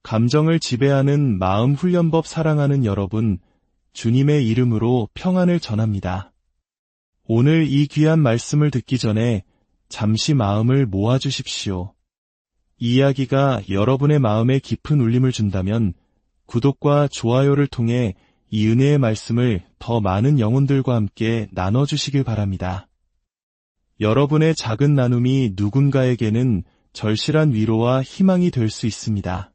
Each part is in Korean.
감정을 지배하는 마음 훈련법 사랑하는 여러분, 주님의 이름으로 평안을 전합니다. 오늘 이 귀한 말씀을 듣기 전에 잠시 마음을 모아주십시오. 이 이야기가 여러분의 마음에 깊은 울림을 준다면 구독과 좋아요를 통해 이 은혜의 말씀을 더 많은 영혼들과 함께 나눠주시길 바랍니다. 여러분의 작은 나눔이 누군가에게는 절실한 위로와 희망이 될 수 있습니다.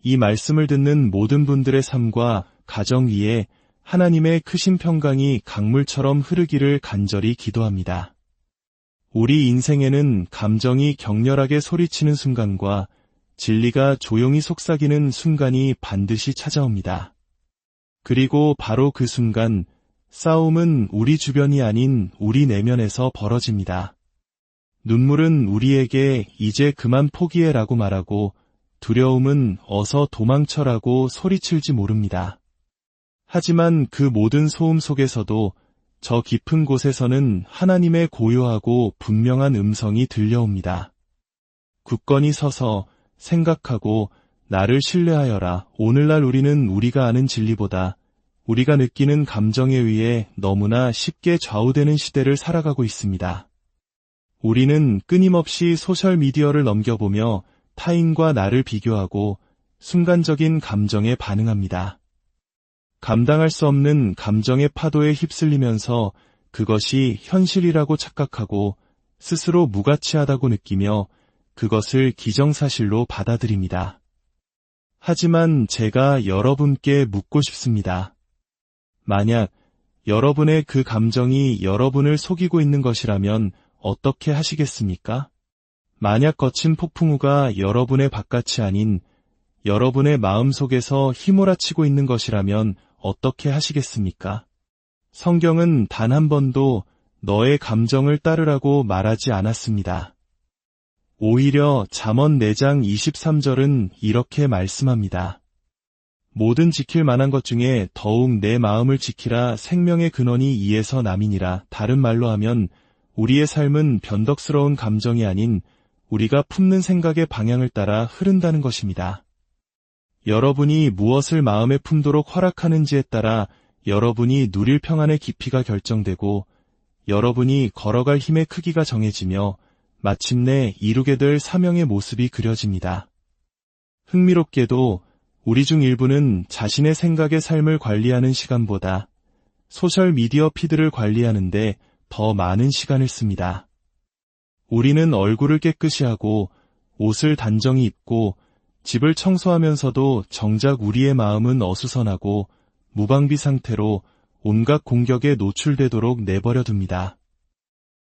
이 말씀을 듣는 모든 분들의 삶과 가정 위에 하나님의 크신 평강이 강물처럼 흐르기를 간절히 기도합니다. 우리 인생에는 감정이 격렬하게 소리치는 순간과 진리가 조용히 속삭이는 순간이 반드시 찾아옵니다. 그리고 바로 그 순간 싸움은 우리 주변이 아닌 우리 내면에서 벌어집니다. 눈물은 우리에게 이제 그만 포기해라고 말하고 두려움은 어서 도망쳐라고 소리칠지 모릅니다. 하지만 그 모든 소음 속에서도 저 깊은 곳에서는 하나님의 고요하고 분명한 음성이 들려옵니다. 굳건히 서서 생각하고 나를 신뢰하여라. 오늘날 우리는 우리가 아는 진리보다 우리가 느끼는 감정에 의해 너무나 쉽게 좌우되는 시대를 살아가고 있습니다. 우리는 끊임없이 소셜미디어를 넘겨보며 타인과 나를 비교하고 순간적인 감정에 반응합니다. 감당할 수 없는 감정의 파도에 휩쓸리면서 그것이 현실이라고 착각하고 스스로 무가치하다고 느끼며 그것을 기정사실로 받아들입니다. 하지만 제가 여러분께 묻고 싶습니다. 만약 여러분의 그 감정이 여러분을 속이고 있는 것이라면 어떻게 하시겠습니까? 만약 거친 폭풍우가 여러분의 바깥이 아닌 여러분의 마음속에서 휘몰아치고 있는 것이라면 어떻게 하시겠습니까? 성경은 단 한 번도 너의 감정을 따르라고 말하지 않았습니다. 오히려 잠언 4장 23절은 이렇게 말씀합니다. 모든 지킬 만한 것 중에 더욱 내 마음을 지키라. 생명의 근원이 이에서 남이니라. 다른 말로 하면 우리의 삶은 변덕스러운 감정이 아닌 우리가 품는 생각의 방향을 따라 흐른다는 것입니다. 여러분이 무엇을 마음에 품도록 허락하는지에 따라 여러분이 누릴 평안의 깊이가 결정되고 여러분이 걸어갈 힘의 크기가 정해지며 마침내 이루게 될 사명의 모습이 그려집니다. 흥미롭게도 우리 중 일부는 자신의 생각의 삶을 관리하는 시간보다 소셜미디어 피드를 관리하는데 더 많은 시간을 씁니다. 우리는 얼굴을 깨끗이 하고 옷을 단정히 입고 집을 청소하면서도 정작 우리의 마음은 어수선하고 무방비 상태로 온갖 공격에 노출되도록 내버려 둡니다.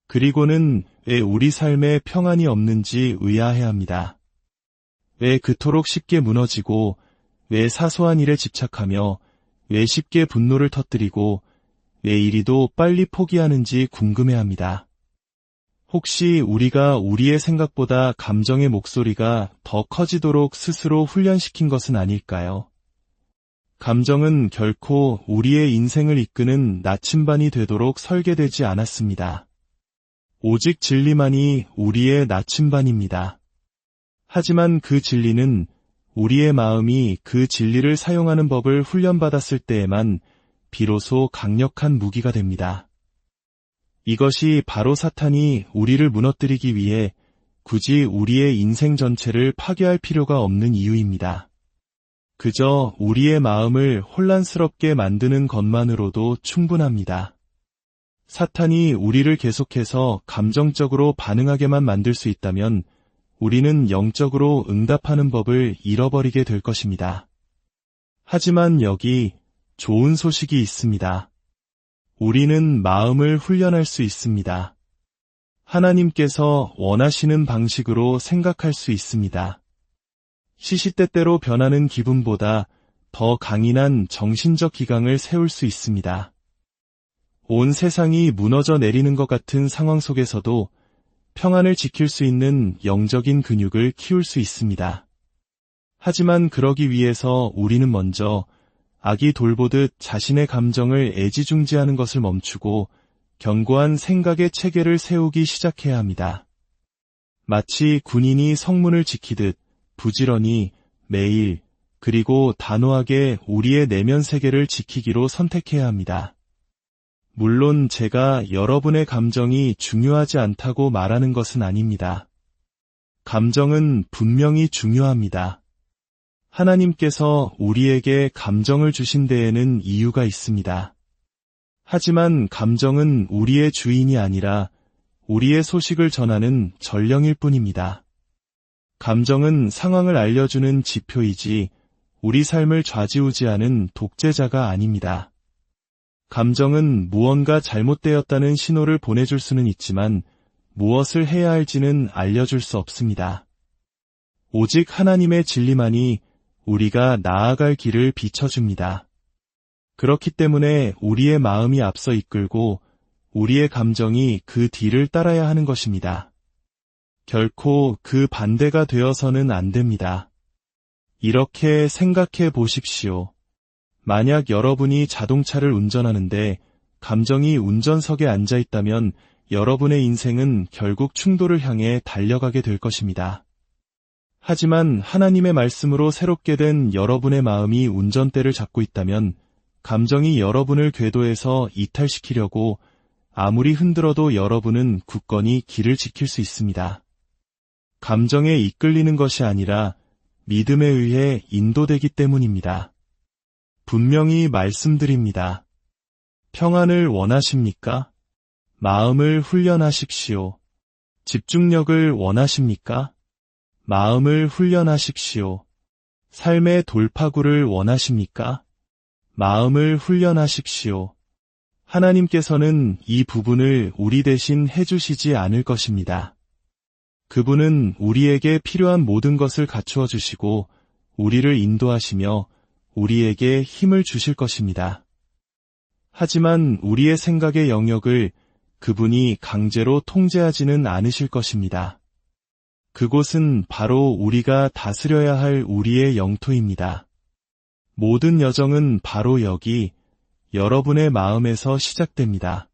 그리고는 왜 우리 삶에 평안이 없는지 의아해합니다. 왜 그토록 쉽게 무너지고 왜 사소한 일에 집착하며 왜 쉽게 분노를 터뜨리고 왜 이리도 빨리 포기하는지 궁금해합니다. 혹시 우리가 우리의 생각보다 감정의 목소리가 더 커지도록 스스로 훈련시킨 것은 아닐까요? 감정은 결코 우리의 인생을 이끄는 나침반이 되도록 설계되지 않았습니다. 오직 진리만이 우리의 나침반입니다. 하지만 그 진리는 우리의 마음이 그 진리를 사용하는 법을 훈련받았을 때에만 비로소 강력한 무기가 됩니다. 이것이 바로 사탄이 우리를 무너뜨리기 위해 굳이 우리의 인생 전체를 파괴할 필요가 없는 이유입니다. 그저 우리의 마음을 혼란스럽게 만드는 것만으로도 충분합니다. 사탄이 우리를 계속해서 감정적으로 반응하게만 만들 수 있다면 우리는 영적으로 응답하는 법을 잃어버리게 될 것입니다. 하지만 여기 좋은 소식이 있습니다. 우리는 마음을 훈련할 수 있습니다. 하나님께서 원하시는 방식으로 생각할 수 있습니다. 시시때때로 변하는 기분보다 더 강인한 정신적 기강을 세울 수 있습니다. 온 세상이 무너져 내리는 것 같은 상황 속에서도 평안을 지킬 수 있는 영적인 근육을 키울 수 있습니다. 하지만 그러기 위해서 우리는 먼저 아기 돌보듯 자신의 감정을 애지중지하는 것을 멈추고 견고한 생각의 체계를 세우기 시작해야 합니다. 마치 군인이 성문을 지키듯 부지런히 매일, 그리고 단호하게 우리의 내면 세계를 지키기로 선택해야 합니다. 물론 제가 여러분의 감정이 중요하지 않다고 말하는 것은 아닙니다. 감정은 분명히 중요합니다. 하나님께서 우리에게 감정을 주신 데에는 이유가 있습니다. 하지만 감정은 우리의 주인이 아니라 우리의 소식을 전하는 전령일 뿐입니다. 감정은 상황을 알려주는 지표이지 우리 삶을 좌지우지하는 독재자가 아닙니다. 감정은 무언가 잘못되었다는 신호를 보내줄 수는 있지만 무엇을 해야 할지는 알려줄 수 없습니다. 오직 하나님의 진리만이 우리가 나아갈 길을 비춰줍니다. 그렇기 때문에 우리의 마음이 앞서 이끌고 우리의 감정이 그 뒤를 따라야 하는 것입니다. 결코 그 반대가 되어서는 안 됩니다. 이렇게 생각해 보십시오. 만약 여러분이 자동차를 운전하는데 감정이 운전석에 앉아 있다면 여러분의 인생은 결국 충돌을 향해 달려가게 될 것입니다. 하지만 하나님의 말씀으로 새롭게 된 여러분의 마음이 운전대를 잡고 있다면 감정이 여러분을 궤도에서 이탈시키려고 아무리 흔들어도 여러분은 굳건히 길을 지킬 수 있습니다. 감정에 이끌리는 것이 아니라 믿음에 의해 인도되기 때문입니다. 분명히 말씀드립니다. 평안을 원하십니까? 마음을 훈련하십시오. 집중력을 원하십니까? 마음을 훈련하십시오. 삶의 돌파구를 원하십니까? 마음을 훈련하십시오. 하나님께서는 이 부분을 우리 대신 해주시지 않을 것입니다. 그분은 우리에게 필요한 모든 것을 갖추어 주시고 우리를 인도하시며 우리에게 힘을 주실 것입니다. 하지만 우리의 생각의 영역을 그분이 강제로 통제하지는 않으실 것입니다. 그곳은 바로 우리가 다스려야 할 우리의 영토입니다. 모든 여정은 바로 여기, 여러분의 마음에서 시작됩니다.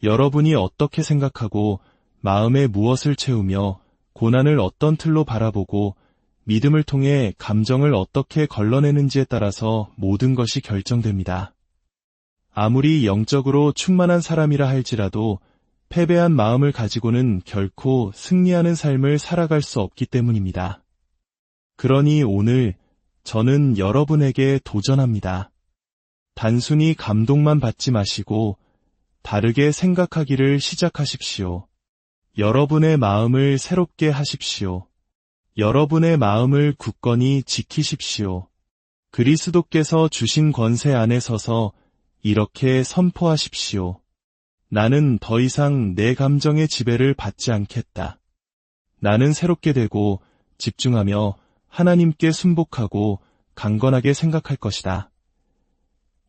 여러분이 어떻게 생각하고 마음에 무엇을 채우며 고난을 어떤 틀로 바라보고 믿음을 통해 감정을 어떻게 걸러내는지에 따라서 모든 것이 결정됩니다. 아무리 영적으로 충만한 사람이라 할지라도 패배한 마음을 가지고는 결코 승리하는 삶을 살아갈 수 없기 때문입니다. 그러니 오늘 저는 여러분에게 도전합니다. 단순히 감동만 받지 마시고 다르게 생각하기를 시작하십시오. 여러분의 마음을 새롭게 하십시오. 여러분의 마음을 굳건히 지키십시오. 그리스도께서 주신 권세 안에 서서 이렇게 선포하십시오. 나는 더 이상 내 감정의 지배를 받지 않겠다. 나는 새롭게 되고 집중하며 하나님께 순복하고 강건하게 생각할 것이다.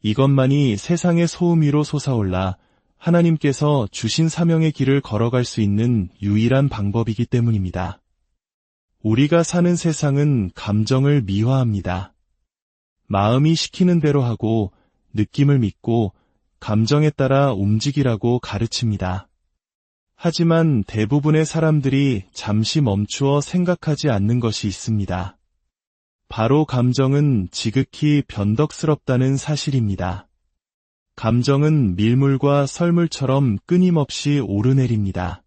이것만이 세상의 소음 위로 솟아올라 하나님께서 주신 사명의 길을 걸어갈 수 있는 유일한 방법이기 때문입니다. 우리가 사는 세상은 감정을 미화합니다. 마음이 시키는 대로 하고 느낌을 믿고 감정에 따라 움직이라고 가르칩니다. 하지만 대부분의 사람들이 잠시 멈추어 생각하지 않는 것이 있습니다. 바로 감정은 지극히 변덕스럽다는 사실입니다. 감정은 밀물과 썰물처럼 끊임없이 오르내립니다.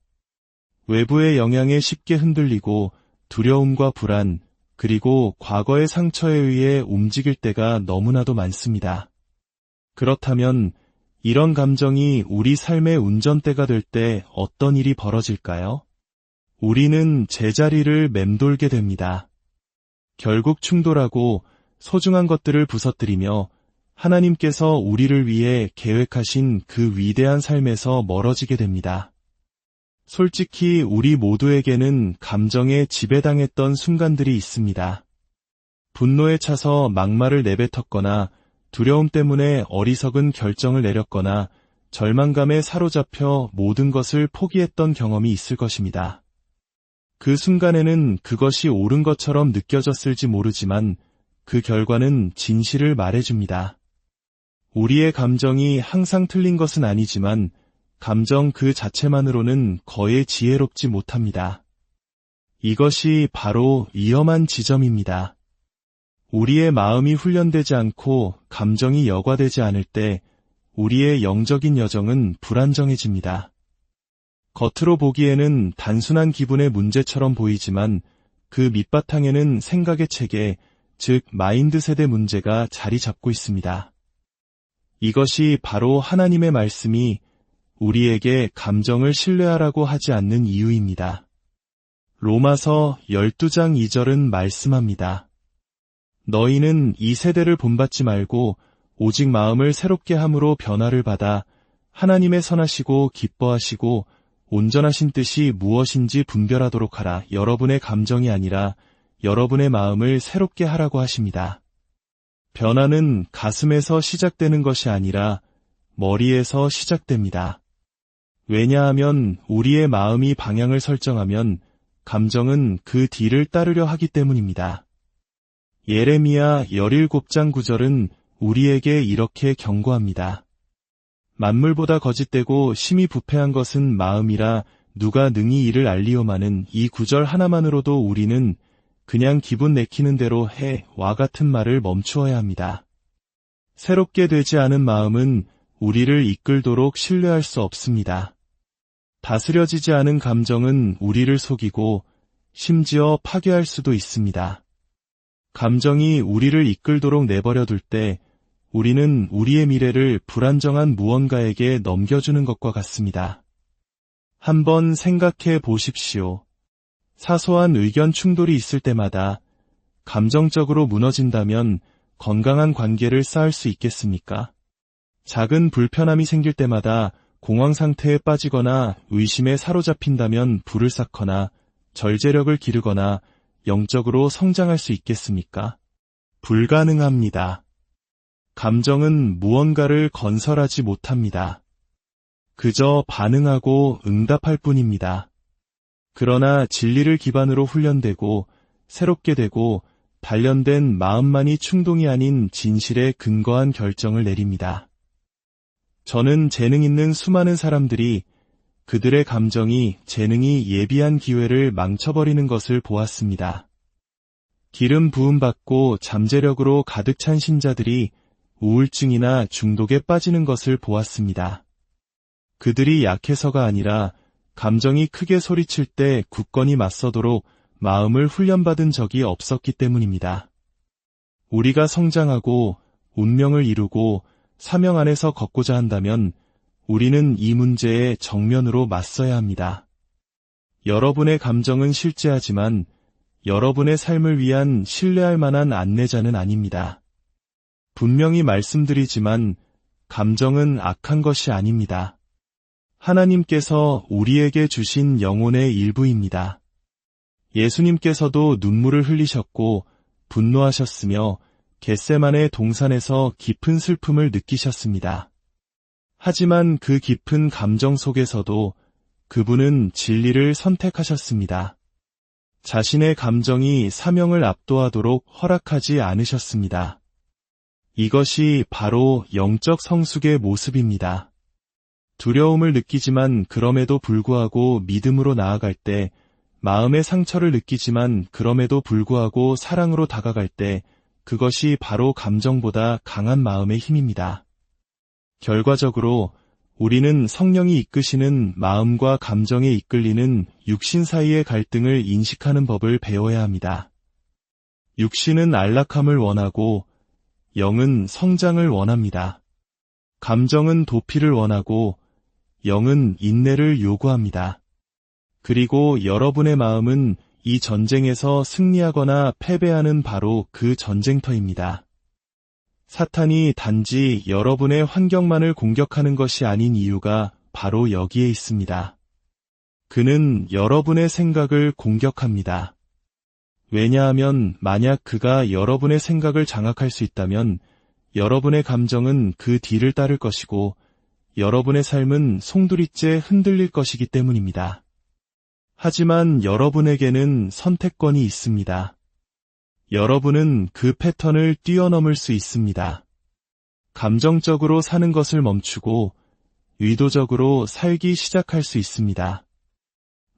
외부의 영향에 쉽게 흔들리고 두려움과 불안, 그리고 과거의 상처에 의해 움직일 때가 너무나도 많습니다. 그렇다면 이런 감정이 우리 삶의 운전대가 될 때 어떤 일이 벌어질까요? 우리는 제자리를 맴돌게 됩니다. 결국 충돌하고 소중한 것들을 부서뜨리며 하나님께서 우리를 위해 계획하신 그 위대한 삶에서 멀어지게 됩니다. 솔직히 우리 모두에게는 감정에 지배당했던 순간들이 있습니다. 분노에 차서 막말을 내뱉었거나 두려움 때문에 어리석은 결정을 내렸거나 절망감에 사로잡혀 모든 것을 포기했던 경험이 있을 것입니다. 그 순간에는 그것이 옳은 것처럼 느껴졌을지 모르지만 그 결과는 진실을 말해줍니다. 우리의 감정이 항상 틀린 것은 아니지만 감정 그 자체만으로는 거의 지혜롭지 못합니다. 이것이 바로 위험한 지점입니다. 우리의 마음이 훈련되지 않고 감정이 여과되지 않을 때 우리의 영적인 여정은 불안정해집니다. 겉으로 보기에는 단순한 기분의 문제처럼 보이지만 그 밑바탕에는 생각의 체계, 즉 마인드 세대 문제가 자리 잡고 있습니다. 이것이 바로 하나님의 말씀이 우리에게 감정을 신뢰하라고 하지 않는 이유입니다. 로마서 12장 2절은 말씀합니다. 너희는 이 세대를 본받지 말고 오직 마음을 새롭게 함으로 변화를 받아 하나님의 선하시고 기뻐하시고 온전하신 뜻이 무엇인지 분별하도록 하라. 여러분의 감정이 아니라 여러분의 마음을 새롭게 하라고 하십니다. 변화는 가슴에서 시작되는 것이 아니라 머리에서 시작됩니다. 왜냐하면 우리의 마음이 방향을 설정하면 감정은 그 뒤를 따르려 하기 때문입니다. 예레미야 17장 9절은 우리에게 이렇게 경고합니다. 만물보다 거짓되고 심히 부패한 것은 마음이라 누가 능히 이를 알리오마는. 이 구절 하나만으로도 우리는 그냥 기분 내키는 대로 해와 같은 말을 멈추어야 합니다. 새롭게 되지 않은 마음은 우리를 이끌도록 신뢰할 수 없습니다. 다스려지지 않은 감정은 우리를 속이고 심지어 파괴할 수도 있습니다. 감정이 우리를 이끌도록 내버려둘 때 우리는 우리의 미래를 불안정한 무언가에게 넘겨주는 것과 같습니다. 한번 생각해 보십시오. 사소한 의견 충돌이 있을 때마다 감정적으로 무너진다면 건강한 관계를 쌓을 수 있겠습니까? 작은 불편함이 생길 때마다 공황 상태에 빠지거나 의심에 사로잡힌다면 불을 쌓거나 절제력을 기르거나 영적으로 성장할 수 있겠습니까? 불가능합니다. 감정은 무언가를 건설하지 못합니다. 그저 반응하고 응답할 뿐입니다. 그러나 진리를 기반으로 훈련되고 새롭게 되고 단련된 마음만이 충동이 아닌 진실에 근거한 결정을 내립니다. 저는 재능 있는 수많은 사람들이 그들의 감정이 재능이 예비한 기회를 망쳐버리는 것을 보았습니다. 기름 부음 받고 잠재력으로 가득 찬 신자들이 우울증이나 중독에 빠지는 것을 보았습니다. 그들이 약해서가 아니라 감정이 크게 소리칠 때 굳건히 맞서도록 마음을 훈련받은 적이 없었기 때문입니다. 우리가 성장하고 운명을 이루고 사명 안에서 걷고자 한다면 우리는 이 문제에 정면으로 맞서야 합니다. 여러분의 감정은 실제하지만 여러분의 삶을 위한 신뢰할 만한 안내자는 아닙니다. 분명히 말씀드리지만 감정은 악한 것이 아닙니다. 하나님께서 우리에게 주신 영혼의 일부입니다. 예수님께서도 눈물을 흘리셨고 분노하셨으며 겟세마네 동산에서 깊은 슬픔을 느끼셨습니다. 하지만 그 깊은 감정 속에서도 그분은 진리를 선택하셨습니다. 자신의 감정이 사명을 압도하도록 허락하지 않으셨습니다. 이것이 바로 영적 성숙의 모습입니다. 두려움을 느끼지만 그럼에도 불구하고 믿음으로 나아갈 때, 마음의 상처를 느끼지만 그럼에도 불구하고 사랑으로 다가갈 때, 그것이 바로 감정보다 강한 마음의 힘입니다. 결과적으로 우리는 성령이 이끄시는 마음과 감정에 이끌리는 육신 사이의 갈등을 인식하는 법을 배워야 합니다. 육신은 안락함을 원하고 영은 성장을 원합니다. 감정은 도피를 원하고 영은 인내를 요구합니다. 그리고 여러분의 마음은 이 전쟁에서 승리하거나 패배하는 바로 그 전쟁터입니다. 사탄이 단지 여러분의 환경만을 공격하는 것이 아닌 이유가 바로 여기에 있습니다. 그는 여러분의 생각을 공격합니다. 왜냐하면 만약 그가 여러분의 생각을 장악할 수 있다면 여러분의 감정은 그 뒤를 따를 것이고 여러분의 삶은 송두리째 흔들릴 것이기 때문입니다. 하지만 여러분에게는 선택권이 있습니다. 여러분은 그 패턴을 뛰어넘을 수 있습니다. 감정적으로 사는 것을 멈추고 의도적으로 살기 시작할 수 있습니다.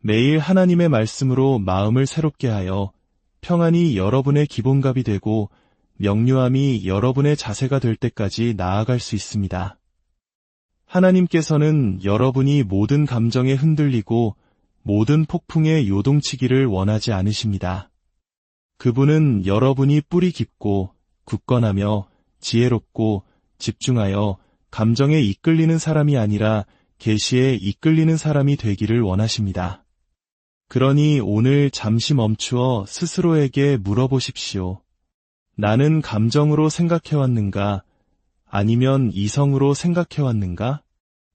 매일 하나님의 말씀으로 마음을 새롭게 하여 평안이 여러분의 기본값이 되고 명료함이 여러분의 자세가 될 때까지 나아갈 수 있습니다. 하나님께서는 여러분이 모든 감정에 흔들리고 모든 폭풍에 요동치기를 원하지 않으십니다. 그분은 여러분이 뿌리 깊고 굳건하며 지혜롭고 집중하여 감정에 이끌리는 사람이 아니라 계시에 이끌리는 사람이 되기를 원하십니다. 그러니 오늘 잠시 멈추어 스스로에게 물어보십시오. 나는 감정으로 생각해왔는가? 아니면 이성으로 생각해왔는가?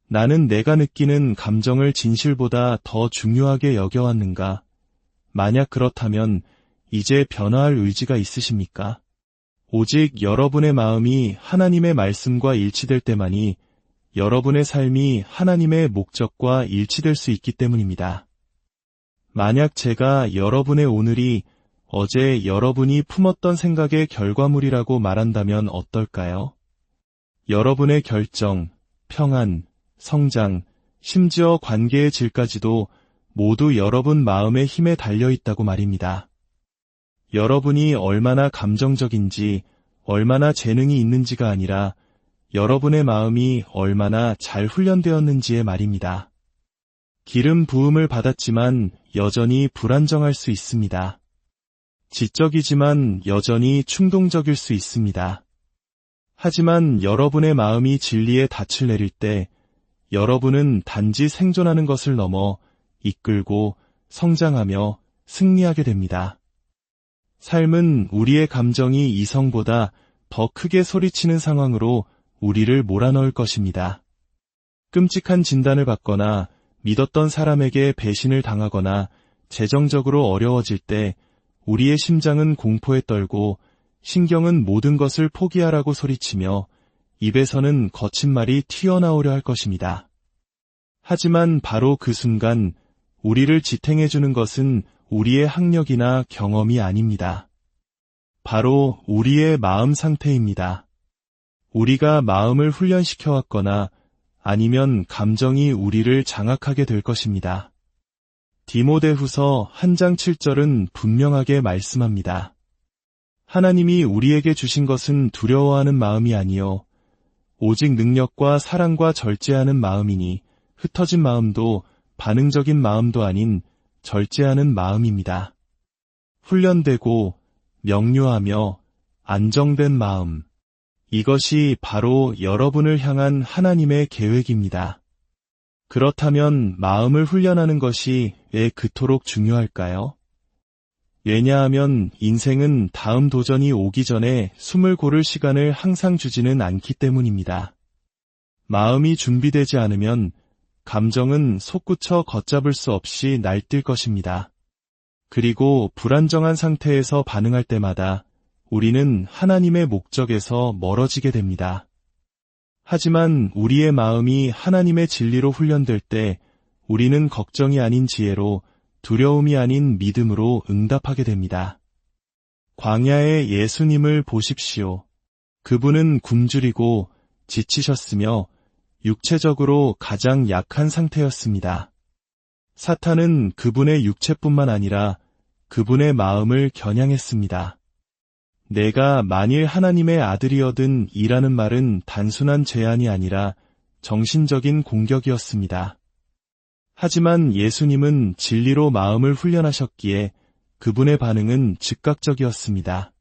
나는 내가 느끼는 감정을 진실보다 더 중요하게 여겨왔는가? 만약 그렇다면 이제 변화할 의지가 있으십니까? 오직 여러분의 마음이 하나님의 말씀과 일치될 때만이 여러분의 삶이 하나님의 목적과 일치될 수 있기 때문입니다. 만약 제가 여러분의 오늘이 어제 여러분이 품었던 생각의 결과물이라고 말한다면 어떨까요? 여러분의 결정, 평안, 성장, 심지어 관계의 질까지도 모두 여러분 마음의 힘에 달려있다고 말입니다. 여러분이 얼마나 감정적인지, 얼마나 재능이 있는지가 아니라 여러분의 마음이 얼마나 잘 훈련되었는지의 말입니다. 기름 부음을 받았지만 여전히 불안정할 수 있습니다. 지적이지만 여전히 충동적일 수 있습니다. 하지만 여러분의 마음이 진리의 닻을 내릴 때 여러분은 단지 생존하는 것을 넘어 이끌고 성장하며 승리하게 됩니다. 삶은 우리의 감정이 이성보다 더 크게 소리치는 상황으로 우리를 몰아넣을 것입니다. 끔찍한 진단을 받거나 믿었던 사람에게 배신을 당하거나 재정적으로 어려워질 때 우리의 심장은 공포에 떨고 신경은 모든 것을 포기하라고 소리치며 입에서는 거친 말이 튀어나오려 할 것입니다. 하지만 바로 그 순간 우리를 지탱해주는 것은 우리의 학력이나 경험이 아닙니다. 바로 우리의 마음 상태입니다. 우리가 마음을 훈련시켜왔거나 아니면 감정이 우리를 장악하게 될 것입니다. 디모데후서 1장 7절은 분명하게 말씀합니다. 하나님이 우리에게 주신 것은 두려워하는 마음이 아니요 오직 능력과 사랑과 절제하는 마음이니 흩어진 마음도 반응적인 마음도 아닌 절제하는 마음입니다. 훈련되고 명료하며 안정된 마음. 이것이 바로 여러분을 향한 하나님의 계획입니다. 그렇다면 마음을 훈련하는 것이 왜 그토록 중요할까요? 왜냐하면 인생은 다음 도전이 오기 전에 숨을 고를 시간을 항상 주지는 않기 때문입니다. 마음이 준비되지 않으면 감정은 솟구쳐 걷잡을 수 없이 날뛸 것입니다. 그리고 불안정한 상태에서 반응할 때마다 우리는 하나님의 목적에서 멀어지게 됩니다. 하지만 우리의 마음이 하나님의 진리로 훈련될 때 우리는 걱정이 아닌 지혜로 두려움이 아닌 믿음으로 응답하게 됩니다. 광야의 예수님을 보십시오. 그분은 굶주리고 지치셨으며 육체적으로 가장 약한 상태였습니다. 사탄은 그분의 육체뿐만 아니라 그분의 마음을 겨냥했습니다. 내가 만일 하나님의 아들이어든 이라는 말은 단순한 제안이 아니라 정신적인 공격이었습니다. 하지만 예수님은 진리로 마음을 훈련하셨기에 그분의 반응은 즉각적이었습니다.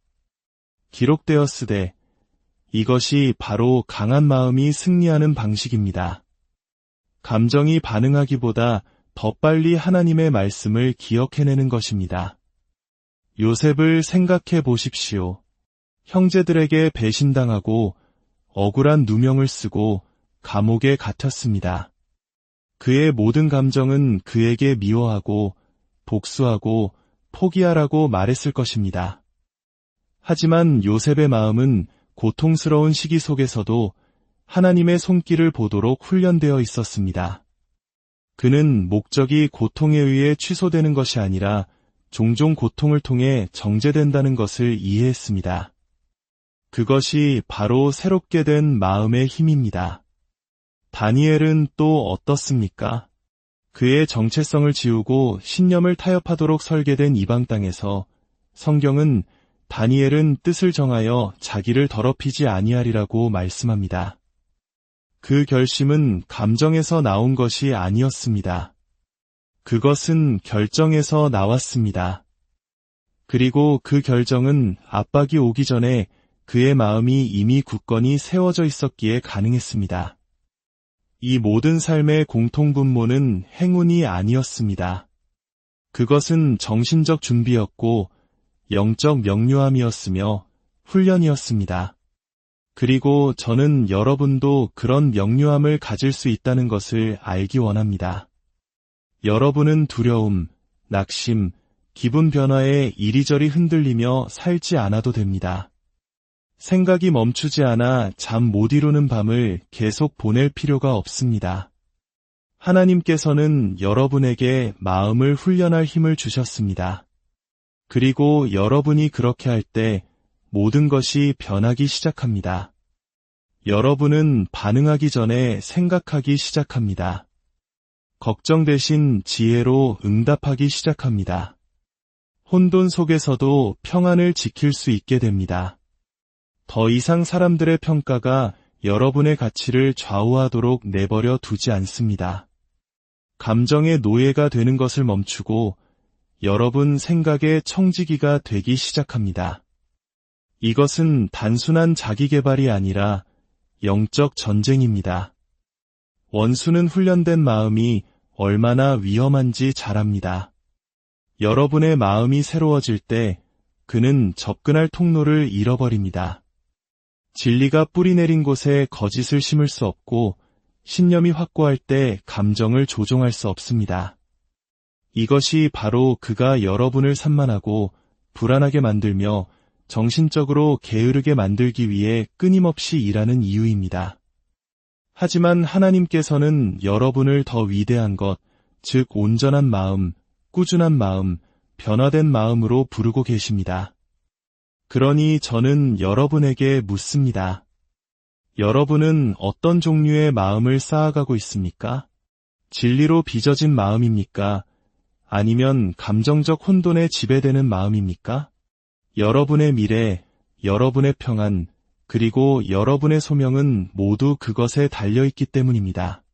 기록되었으되 이것이 바로 강한 마음이 승리하는 방식입니다. 감정이 반응하기보다 더 빨리 하나님의 말씀을 기억해내는 것입니다. 요셉을 생각해 보십시오. 형제들에게 배신당하고 억울한 누명을 쓰고 감옥에 갇혔습니다. 그의 모든 감정은 그에게 미워하고 복수하고 포기하라고 말했을 것입니다. 하지만 요셉의 마음은 고통스러운 시기 속에서도 하나님의 손길을 보도록 훈련되어 있었습니다. 그는 목적이 고통에 의해 취소되는 것이 아니라 종종 고통을 통해 정제된다는 것을 이해했습니다. 그것이 바로 새롭게 된 마음의 힘입니다. 다니엘은 또 어떻습니까? 그의 정체성을 지우고 신념을 타협하도록 설계된 이방 땅에서 성경은 다니엘은 뜻을 정하여 자기를 더럽히지 아니하리라고 말씀합니다. 그 결심은 감정에서 나온 것이 아니었습니다. 그것은 결정에서 나왔습니다. 그리고 그 결정은 압박이 오기 전에 그의 마음이 이미 굳건히 세워져 있었기에 가능했습니다. 이 모든 삶의 공통분모는 행운이 아니었습니다. 그것은 정신적 준비였고 영적 명료함이었으며 훈련이었습니다. 그리고 저는 여러분도 그런 명료함을 가질 수 있다는 것을 알기 원합니다. 여러분은 두려움, 낙심, 기분 변화에 이리저리 흔들리며 살지 않아도 됩니다. 생각이 멈추지 않아 잠 못 이루는 밤을 계속 보낼 필요가 없습니다. 하나님께서는 여러분에게 마음을 훈련할 힘을 주셨습니다. 그리고 여러분이 그렇게 할 때 모든 것이 변하기 시작합니다. 여러분은 반응하기 전에 생각하기 시작합니다. 걱정 대신 지혜로 응답하기 시작합니다. 혼돈 속에서도 평안을 지킬 수 있게 됩니다. 더 이상 사람들의 평가가 여러분의 가치를 좌우하도록 내버려 두지 않습니다. 감정의 노예가 되는 것을 멈추고 여러분 생각의 청지기가 되기 시작합니다. 이것은 단순한 자기개발이 아니라 영적 전쟁입니다. 원수는 훈련된 마음이 얼마나 위험한지 잘 압니다. 여러분의 마음이 새로워질 때 그는 접근할 통로를 잃어버립니다. 진리가 뿌리 내린 곳에 거짓을 심을 수 없고 신념이 확고할 때 감정을 조종할 수 없습니다. 이것이 바로 그가 여러분을 산만하고 불안하게 만들며 정신적으로 게으르게 만들기 위해 끊임없이 일하는 이유입니다. 하지만 하나님께서는 여러분을 더 위대한 것, 즉 온전한 마음, 꾸준한 마음, 변화된 마음으로 부르고 계십니다. 그러니 저는 여러분에게 묻습니다. 여러분은 어떤 종류의 마음을 쌓아가고 있습니까? 진리로 빚어진 마음입니까? 아니면 감정적 혼돈에 지배되는 마음입니까? 여러분의 미래, 여러분의 평안, 그리고 여러분의 소명은 모두 그것에 달려있기 때문입니다.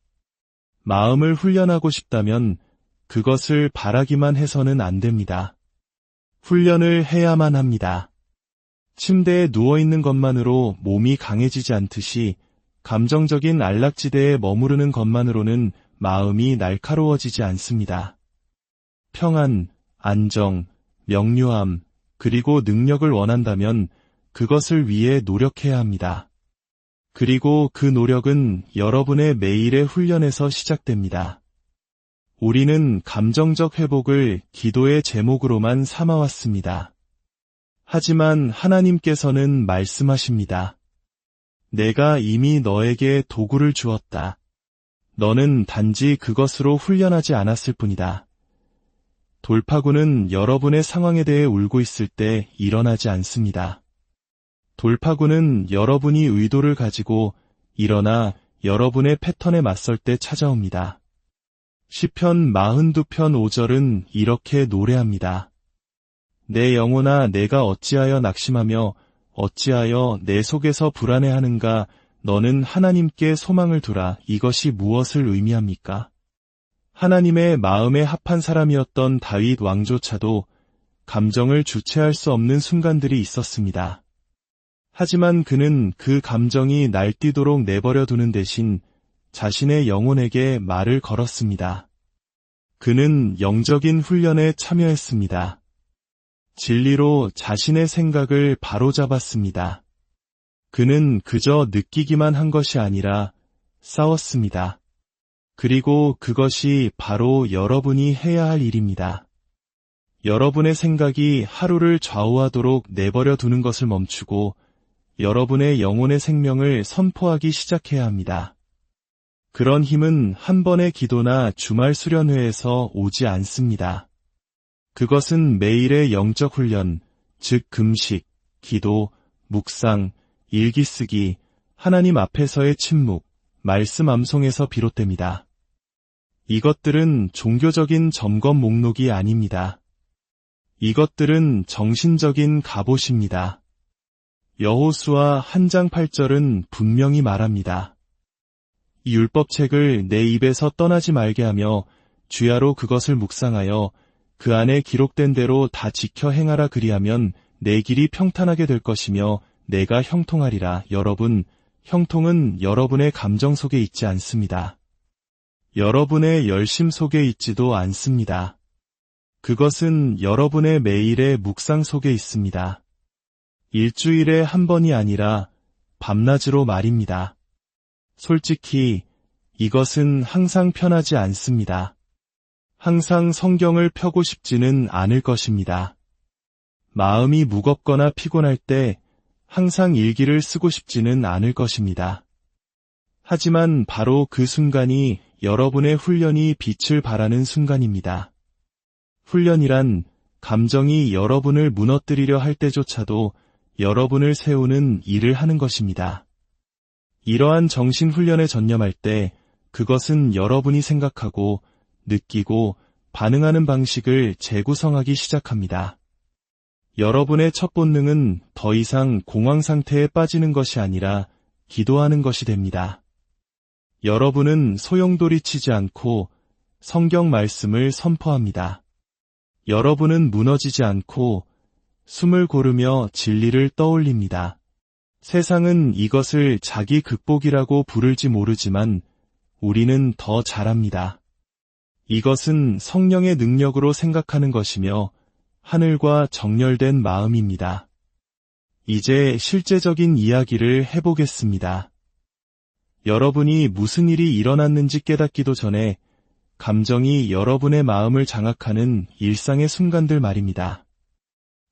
마음을 훈련하고 싶다면 그것을 바라기만 해서는 안 됩니다. 훈련을 해야만 합니다. 침대에 누워있는 것만으로 몸이 강해지지 않듯이 감정적인 안락지대에 머무르는 것만으로는 마음이 날카로워지지 않습니다. 평안, 안정, 명료함, 그리고 능력을 원한다면 그것을 위해 노력해야 합니다. 그리고 그 노력은 여러분의 매일의 훈련에서 시작됩니다. 우리는 감정적 회복을 기도의 제목으로만 삼아왔습니다. 하지만 하나님께서는 말씀하십니다. 내가 이미 너에게 도구를 주었다. 너는 단지 그것으로 훈련하지 않았을 뿐이다. 돌파구는 여러분의 상황에 대해 울고 있을 때 일어나지 않습니다. 돌파구는 여러분이 의도를 가지고 일어나 여러분의 패턴에 맞설 때 찾아옵니다. 시편 42편 5절은 이렇게 노래합니다. 내 영혼아 내가 어찌하여 낙심하며 어찌하여 내 속에서 불안해하는가. 너는 하나님께 소망을 두라. 이것이 무엇을 의미합니까? 하나님의 마음에 합한 사람이었던 다윗 왕조차도 감정을 주체할 수 없는 순간들이 있었습니다. 하지만 그는 그 감정이 날뛰도록 내버려 두는 대신 자신의 영혼에게 말을 걸었습니다. 그는 영적인 훈련에 참여했습니다. 진리로 자신의 생각을 바로잡았습니다. 그는 그저 느끼기만 한 것이 아니라 싸웠습니다. 그리고 그것이 바로 여러분이 해야 할 일입니다. 여러분의 생각이 하루를 좌우하도록 내버려 두는 것을 멈추고 여러분의 영혼의 생명을 선포하기 시작해야 합니다. 그런 힘은 한 번의 기도나 주말 수련회에서 오지 않습니다. 그것은 매일의 영적 훈련, 즉 금식, 기도, 묵상, 일기 쓰기, 하나님 앞에서의 침묵, 말씀 암송에서 비롯됩니다. 이것들은 종교적인 점검 목록이 아닙니다. 이것들은 정신적인 갑옷입니다. 여호수아 1장 8절은 분명히 말합니다. 이 율법책을 내 입에서 떠나지 말게 하며 주야로 그것을 묵상하여 그 안에 기록된 대로 다 지켜 행하라 그리하면 내 길이 평탄하게 될 것이며 내가 형통하리라. 여러분, 형통은 여러분의 감정 속에 있지 않습니다. 여러분의 열심 속에 있지도 않습니다. 그것은 여러분의 매일의 묵상 속에 있습니다. 일주일에 한 번이 아니라 밤낮으로 말입니다. 솔직히 이것은 항상 편하지 않습니다. 항상 성경을 펴고 싶지는 않을 것입니다. 마음이 무겁거나 피곤할 때 항상 일기를 쓰고 싶지는 않을 것입니다. 하지만 바로 그 순간이 여러분의 훈련이 빛을 발하는 순간입니다. 훈련이란 감정이 여러분을 무너뜨리려 할 때조차도 여러분을 세우는 일을 하는 것입니다. 이러한 정신훈련에 전념할 때 그것은 여러분이 생각하고 느끼고 반응하는 방식을 재구성하기 시작합니다. 여러분의 첫 본능은 더 이상 공황 상태에 빠지는 것이 아니라 기도하는 것이 됩니다. 여러분은 소용돌이치지 않고 성경 말씀을 선포합니다. 여러분은 무너지지 않고 숨을 고르며 진리를 떠올립니다. 세상은 이것을 자기 극복이라고 부를지 모르지만 우리는 더 잘합니다. 이것은 성령의 능력으로 생각하는 것이며 하늘과 정렬된 마음입니다. 이제 실제적인 이야기를 해보겠습니다. 여러분이 무슨 일이 일어났는지 깨닫기도 전에 감정이 여러분의 마음을 장악하는 일상의 순간들 말입니다.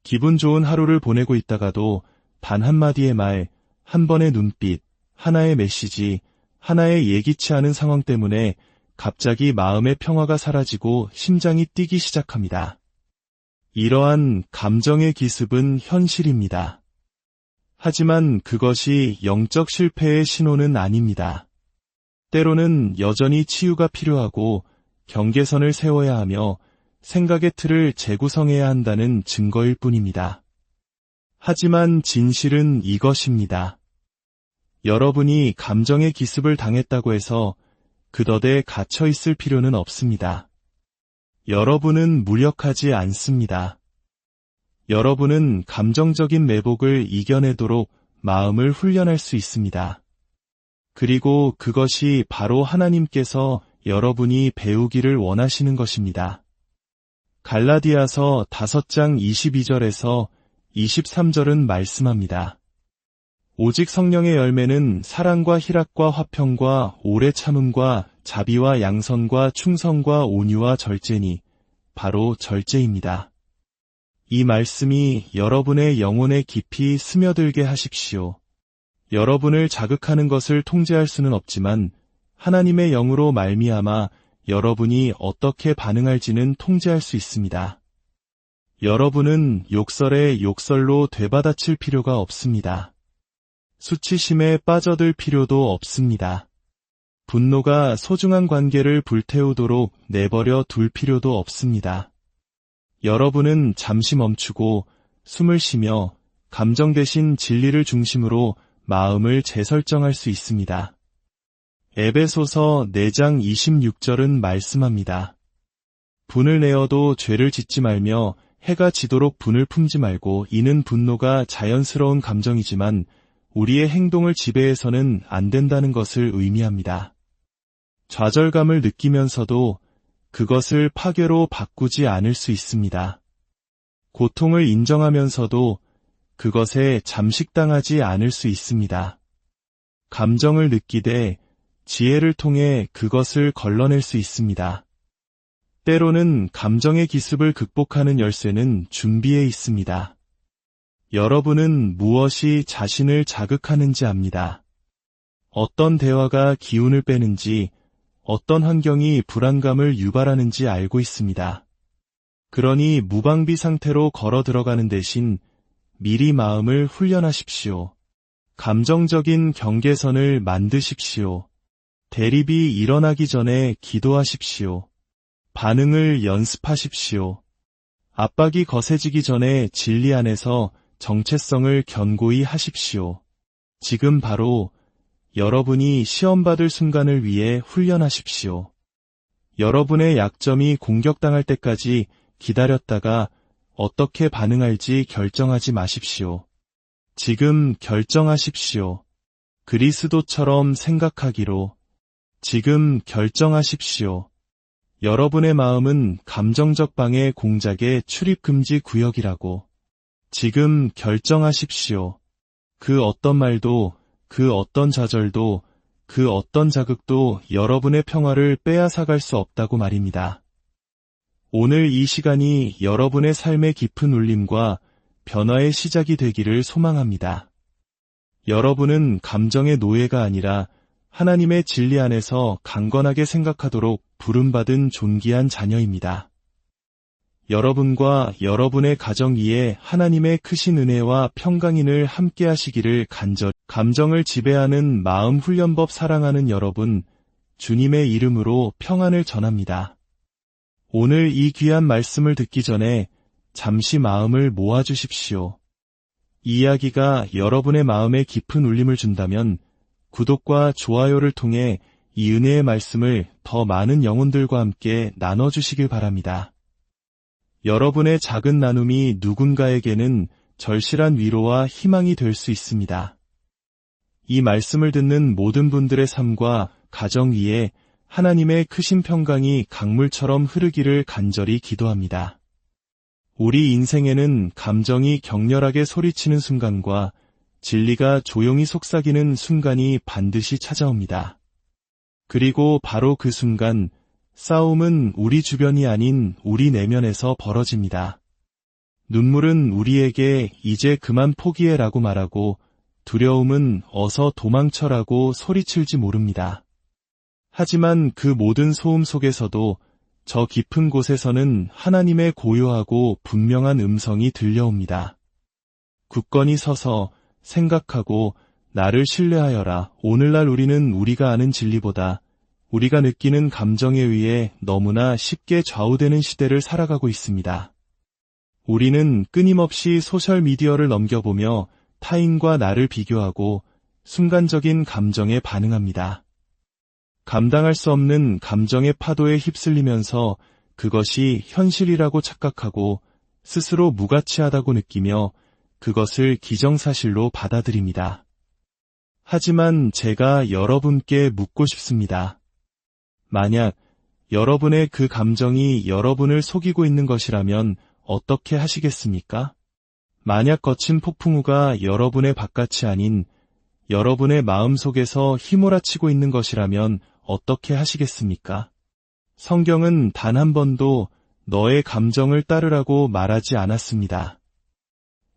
기분 좋은 하루를 보내고 있다가도 단 한마디의 말, 한 번의 눈빛, 하나의 메시지, 하나의 예기치 않은 상황 때문에 갑자기 마음의 평화가 사라지고 심장이 뛰기 시작합니다. 이러한 감정의 기습은 현실입니다. 하지만 그것이 영적 실패의 신호는 아닙니다. 때로는 여전히 치유가 필요하고 경계선을 세워야 하며 생각의 틀을 재구성해야 한다는 증거일 뿐입니다. 하지만 진실은 이것입니다. 여러분이 감정의 기습을 당했다고 해서 그덫에 갇혀 있을 필요는 없습니다. 여러분은 무력하지 않습니다. 여러분은 감정적인 매복을 이겨내도록 마음을 훈련할 수 있습니다. 그리고 그것이 바로 하나님께서 여러분이 배우기를 원하시는 것입니다. 갈라디아서 5장 22절에서 23절은 말씀합니다. 오직 성령의 열매는 사랑과 희락과 화평과 오래 참음과 자비와 양선과 충성과 온유와 절제니 바로 절제입니다. 이 말씀이 여러분의 영혼에 깊이 스며들게 하십시오. 여러분을 자극하는 것을 통제할 수는 없지만 하나님의 영으로 말미암아 여러분이 어떻게 반응할지는 통제할 수 있습니다. 여러분은 욕설에 욕설로 되받아칠 필요가 없습니다. 수치심에 빠져들 필요도 없습니다. 분노가 소중한 관계를 불태우도록 내버려 둘 필요도 없습니다. 여러분은 잠시 멈추고 숨을 쉬며 감정 대신 진리를 중심으로 마음을 재설정할 수 있습니다. 에베소서 4장 26절은 말씀합니다. 분을 내어도 죄를 짓지 말며 해가 지도록 분을 품지 말고 이는 분노가 자연스러운 감정이지만 우리의 행동을 지배해서는 안 된다는 것을 의미합니다. 좌절감을 느끼면서도 그것을 파괴로 바꾸지 않을 수 있습니다. 고통을 인정하면서도 그것에 잠식당하지 않을 수 있습니다. 감정을 느끼되 지혜를 통해 그것을 걸러낼 수 있습니다. 때로는 감정의 기습을 극복하는 열쇠는 준비에 있습니다. 여러분은 무엇이 자신을 자극하는지 압니다. 어떤 대화가 기운을 빼는지, 어떤 환경이 불안감을 유발하는지 알고 있습니다. 그러니 무방비 상태로 걸어 들어가는 대신 미리 마음을 훈련하십시오. 감정적인 경계선을 만드십시오. 대립이 일어나기 전에 기도하십시오. 반응을 연습하십시오. 압박이 거세지기 전에 진리 안에서 정체성을 견고히 하십시오. 지금 바로 여러분이 시험받을 순간을 위해 훈련하십시오. 여러분의 약점이 공격당할 때까지 기다렸다가 어떻게 반응할지 결정하지 마십시오. 지금 결정하십시오. 그리스도처럼 생각하기로. 지금 결정하십시오. 여러분의 마음은 감정적 방해 공작의 출입금지 구역이라고. 지금 결정하십시오. 그 어떤 말도, 그 어떤 좌절도, 그 어떤 자극도 여러분의 평화를 빼앗아갈 수 없다고 말입니다. 오늘 이 시간이 여러분의 삶의 깊은 울림과 변화의 시작이 되기를 소망합니다. 여러분은 감정의 노예가 아니라 하나님의 진리 안에서 강건하게 생각하도록 부름받은 존귀한 자녀입니다. 여러분과 여러분의 가정 위에 하나님의 크신 은혜와 평강인을 함께 하시기를 간절히. 감정을 지배하는 마음 훈련법 사랑하는 여러분, 주님의 이름으로 평안을 전합니다. 오늘 이 귀한 말씀을 듣기 전에 잠시 마음을 모아주십시오. 이 이야기가 여러분의 마음에 깊은 울림을 준다면 구독과 좋아요를 통해 이 은혜의 말씀을 더 많은 영혼들과 함께 나눠주시길 바랍니다. 여러분의 작은 나눔이 누군가에게는 절실한 위로와 희망이 될 수 있습니다. 이 말씀을 듣는 모든 분들의 삶과 가정 위에 하나님의 크신 평강이 강물처럼 흐르기를 간절히 기도합니다. 우리 인생에는 감정이 격렬하게 소리치는 순간과 진리가 조용히 속삭이는 순간이 반드시 찾아옵니다. 그리고 바로 그 순간 싸움은 우리 주변이 아닌 우리 내면에서 벌어집니다. 눈물은 우리에게 이제 그만 포기해라고 말하고 두려움은 어서 도망쳐라고 소리칠지 모릅니다. 하지만 그 모든 소음 속에서도 저 깊은 곳에서는 하나님의 고요하고 분명한 음성이 들려옵니다. 굳건히 서서 생각하고 나를 신뢰하여라. 오늘날 우리는 우리가 아는 진리보다 우리가 느끼는 감정에 의해 너무나 쉽게 좌우되는 시대를 살아가고 있습니다. 우리는 끊임없이 소셜미디어를 넘겨보며 타인과 나를 비교하고 순간적인 감정에 반응합니다. 감당할 수 없는 감정의 파도에 휩쓸리면서 그것이 현실이라고 착각하고 스스로 무가치하다고 느끼며 그것을 기정사실로 받아들입니다. 하지만 제가 여러분께 묻고 싶습니다. 만약 여러분의 그 감정이 여러분을 속이고 있는 것이라면 어떻게 하시겠습니까? 만약 거친 폭풍우가 여러분의 바깥이 아닌 여러분의 마음속에서 휘몰아치고 있는 것이라면 어떻게 하시겠습니까? 성경은 단 한 번도 너의 감정을 따르라고 말하지 않았습니다.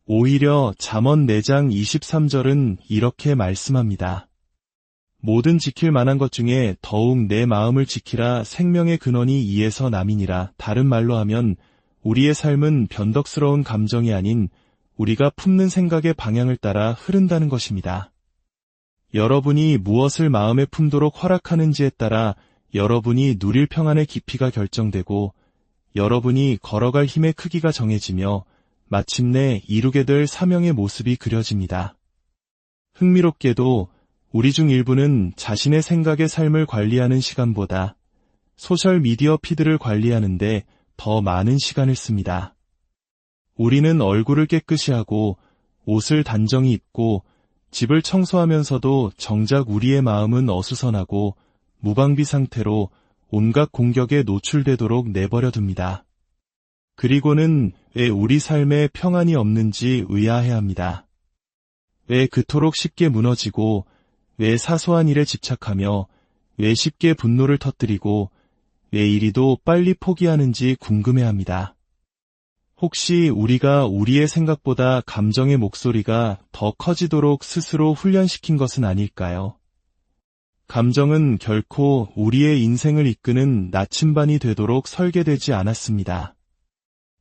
오히려 잠언 4장 23절은 이렇게 말씀합니다. 모든 지킬 만한 것 중에 더욱 내 마음을 지키라. 생명의 근원이 이에서 남이니라. 다른 말로 하면 우리의 삶은 변덕스러운 감정이 아닌 우리가 품는 생각의 방향을 따라 흐른다는 것입니다. 여러분이 무엇을 마음에 품도록 허락하는지에 따라 여러분이 누릴 평안의 깊이가 결정되고 여러분이 걸어갈 힘의 크기가 정해지며 마침내 이루게 될 사명의 모습이 그려집니다. 흥미롭게도 우리 중 일부는 자신의 생각의 삶을 관리하는 시간보다 소셜미디어 피드를 관리하는데 더 많은 시간을 씁니다. 우리는 얼굴을 깨끗이 하고 옷을 단정히 입고 집을 청소하면서도 정작 우리의 마음은 어수선하고 무방비 상태로 온갖 공격에 노출되도록 내버려 둡니다. 그리고는 왜 우리 삶에 평안이 없는지 의아해합니다. 왜 그토록 쉽게 무너지고 왜 사소한 일에 집착하며 왜 쉽게 분노를 터뜨리고 왜 이리도 빨리 포기하는지 궁금해합니다. 혹시 우리가 우리의 생각보다 감정의 목소리가 더 커지도록 스스로 훈련시킨 것은 아닐까요? 감정은 결코 우리의 인생을 이끄는 나침반이 되도록 설계되지 않았습니다.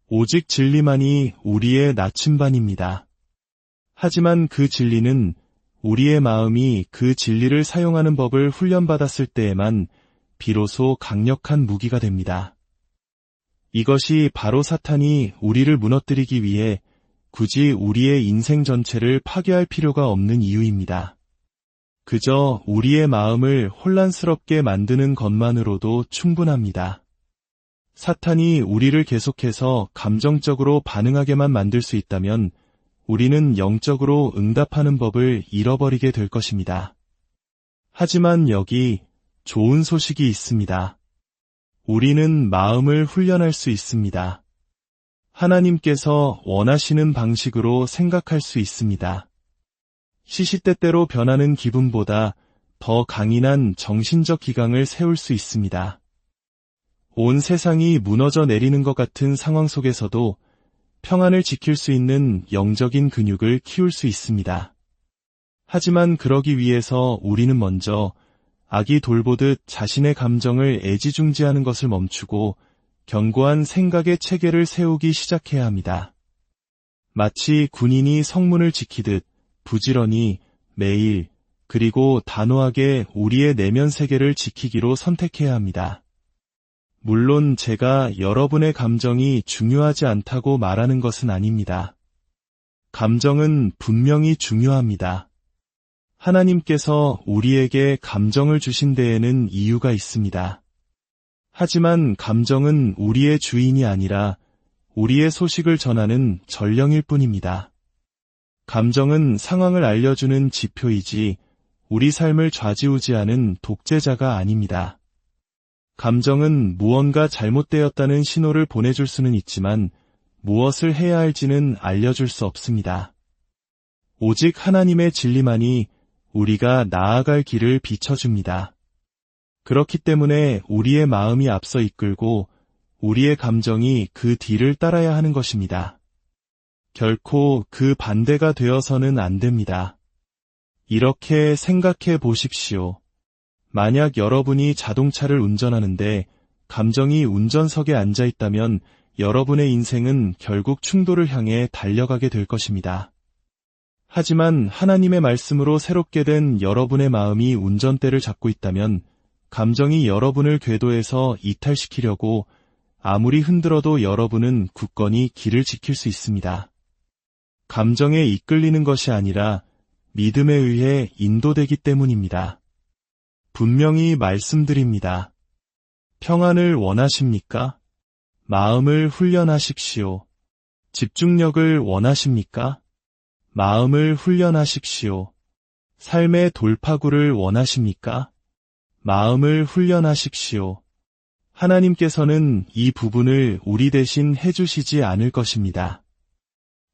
오직 진리만이 우리의 나침반입니다. 하지만 그 진리는 우리의 마음이 그 진리를 사용하는 법을 훈련받았을 때에만 비로소 강력한 무기가 됩니다. 이것이 바로 사탄이 우리를 무너뜨리기 위해 굳이 우리의 인생 전체를 파괴할 필요가 없는 이유입니다. 그저 우리의 마음을 혼란스럽게 만드는 것만으로도 충분합니다. 사탄이 우리를 계속해서 감정적으로 반응하게만 만들 수 있다면 우리는 영적으로 응답하는 법을 잃어버리게 될 것입니다. 하지만 여기 좋은 소식이 있습니다. 우리는 마음을 훈련할 수 있습니다. 하나님께서 원하시는 방식으로 생각할 수 있습니다. 시시때때로 변하는 기분보다 더 강인한 정신적 기강을 세울 수 있습니다. 온 세상이 무너져 내리는 것 같은 상황 속에서도 평안을 지킬 수 있는 영적인 근육을 키울 수 있습니다. 하지만 그러기 위해서 우리는 먼저 아기 돌보듯 자신의 감정을 애지중지하는 것을 멈추고 견고한 생각의 체계를 세우기 시작해야 합니다. 마치 군인이 성문을 지키듯 부지런히 매일 그리고 단호하게 우리의 내면 세계를 지키기로 선택해야 합니다. 물론 제가 여러분의 감정이 중요하지 않다고 말하는 것은 아닙니다. 감정은 분명히 중요합니다. 하나님께서 우리에게 감정을 주신 데에는 이유가 있습니다. 하지만 감정은 우리의 주인이 아니라 우리의 소식을 전하는 전령일 뿐입니다. 감정은 상황을 알려주는 지표이지 우리 삶을 좌지우지하는 독재자가 아닙니다. 감정은 무언가 잘못되었다는 신호를 보내줄 수는 있지만 무엇을 해야 할지는 알려줄 수 없습니다. 오직 하나님의 진리만이 우리가 나아갈 길을 비춰줍니다. 그렇기 때문에 우리의 마음이 앞서 이끌고 우리의 감정이 그 뒤를 따라야 하는 것입니다. 결코 그 반대가 되어서는 안 됩니다. 이렇게 생각해 보십시오. 만약 여러분이 자동차를 운전하는데 감정이 운전석에 앉아 있다면 여러분의 인생은 결국 충돌을 향해 달려가게 될 것입니다. 하지만 하나님의 말씀으로 새롭게 된 여러분의 마음이 운전대를 잡고 있다면 감정이 여러분을 궤도에서 이탈시키려고 아무리 흔들어도 여러분은 굳건히 길을 지킬 수 있습니다. 감정에 이끌리는 것이 아니라 믿음에 의해 인도되기 때문입니다. 분명히 말씀드립니다. 평안을 원하십니까? 마음을 훈련하십시오. 집중력을 원하십니까? 마음을 훈련하십시오. 삶의 돌파구를 원하십니까? 마음을 훈련하십시오. 하나님께서는 이 부분을 우리 대신 해주시지 않을 것입니다.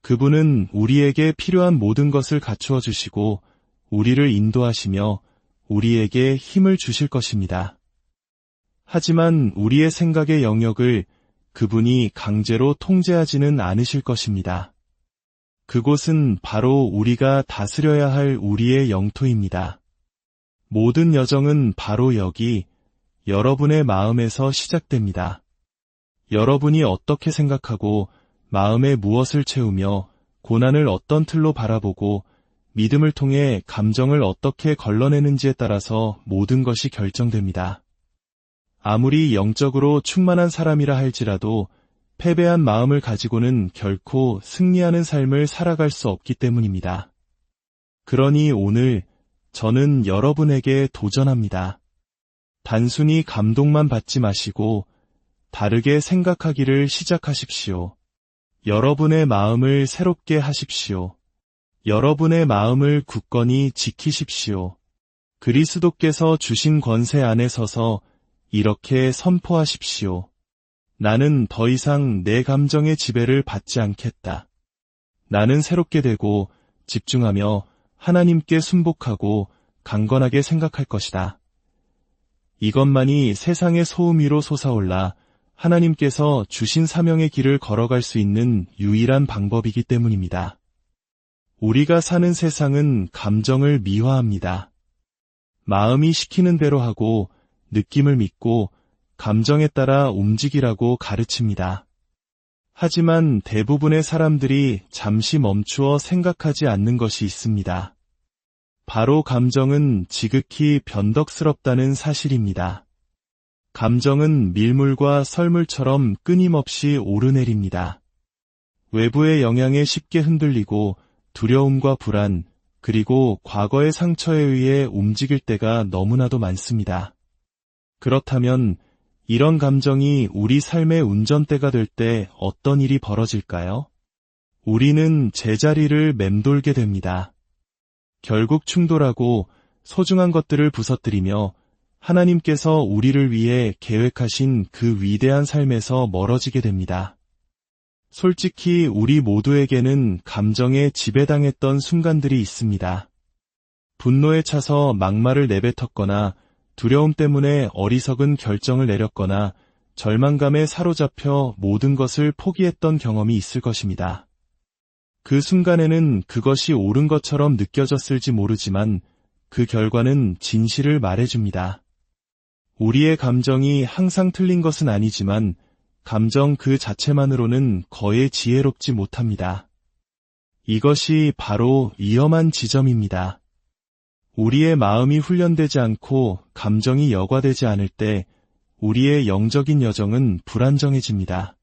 그분은 우리에게 필요한 모든 것을 갖추어 주시고 우리를 인도하시며 우리에게 힘을 주실 것입니다. 하지만 우리의 생각의 영역을 그분이 강제로 통제하지는 않으실 것입니다. 그곳은 바로 우리가 다스려야 할 우리의 영토입니다. 모든 여정은 바로 여기 여러분의 마음에서 시작됩니다. 여러분이 어떻게 생각하고 마음에 무엇을 채우며 고난을 어떤 틀로 바라보고 믿음을 통해 감정을 어떻게 걸러내는지에 따라서 모든 것이 결정됩니다. 아무리 영적으로 충만한 사람이라 할지라도 패배한 마음을 가지고는 결코 승리하는 삶을 살아갈 수 없기 때문입니다. 그러니 오늘 저는 여러분에게 도전합니다. 단순히 감동만 받지 마시고 다르게 생각하기를 시작하십시오. 여러분의 마음을 새롭게 하십시오. 여러분의 마음을 굳건히 지키십시오. 그리스도께서 주신 권세 안에 서서 이렇게 선포하십시오. 나는 더 이상 내 감정의 지배를 받지 않겠다. 나는 새롭게 되고 집중하며 하나님께 순복하고 강건하게 생각할 것이다. 이것만이 세상의 소음 위로 솟아올라 하나님께서 주신 사명의 길을 걸어갈 수 있는 유일한 방법이기 때문입니다. 우리가 사는 세상은 감정을 미화합니다. 마음이 시키는 대로 하고 느낌을 믿고 감정에 따라 움직이라고 가르칩니다. 하지만 대부분의 사람들이 잠시 멈추어 생각하지 않는 것이 있습니다. 바로 감정은 지극히 변덕스럽다는 사실입니다. 감정은 밀물과 썰물처럼 끊임없이 오르내립니다. 외부의 영향에 쉽게 흔들리고 두려움과 불안, 그리고 과거의 상처에 의해 움직일 때가 너무나도 많습니다. 그렇다면 이런 감정이 우리 삶의 운전대가 될 때 어떤 일이 벌어질까요? 우리는 제자리를 맴돌게 됩니다. 결국 충돌하고 소중한 것들을 부서뜨리며 하나님께서 우리를 위해 계획하신 그 위대한 삶에서 멀어지게 됩니다. 솔직히 우리 모두에게는 감정에 지배당했던 순간들이 있습니다. 분노에 차서 막말을 내뱉었거나 두려움 때문에 어리석은 결정을 내렸거나 절망감에 사로잡혀 모든 것을 포기했던 경험이 있을 것입니다. 그 순간에는 그것이 옳은 것처럼 느껴졌을지 모르지만 그 결과는 진실을 말해줍니다. 우리의 감정이 항상 틀린 것은 아니지만 감정 그 자체만으로는 거의 지혜롭지 못합니다. 이것이 바로 위험한 지점입니다. 우리의 마음이 훈련되지 않고 감정이 여과되지 않을 때 우리의 영적인 여정은 불안정해집니다.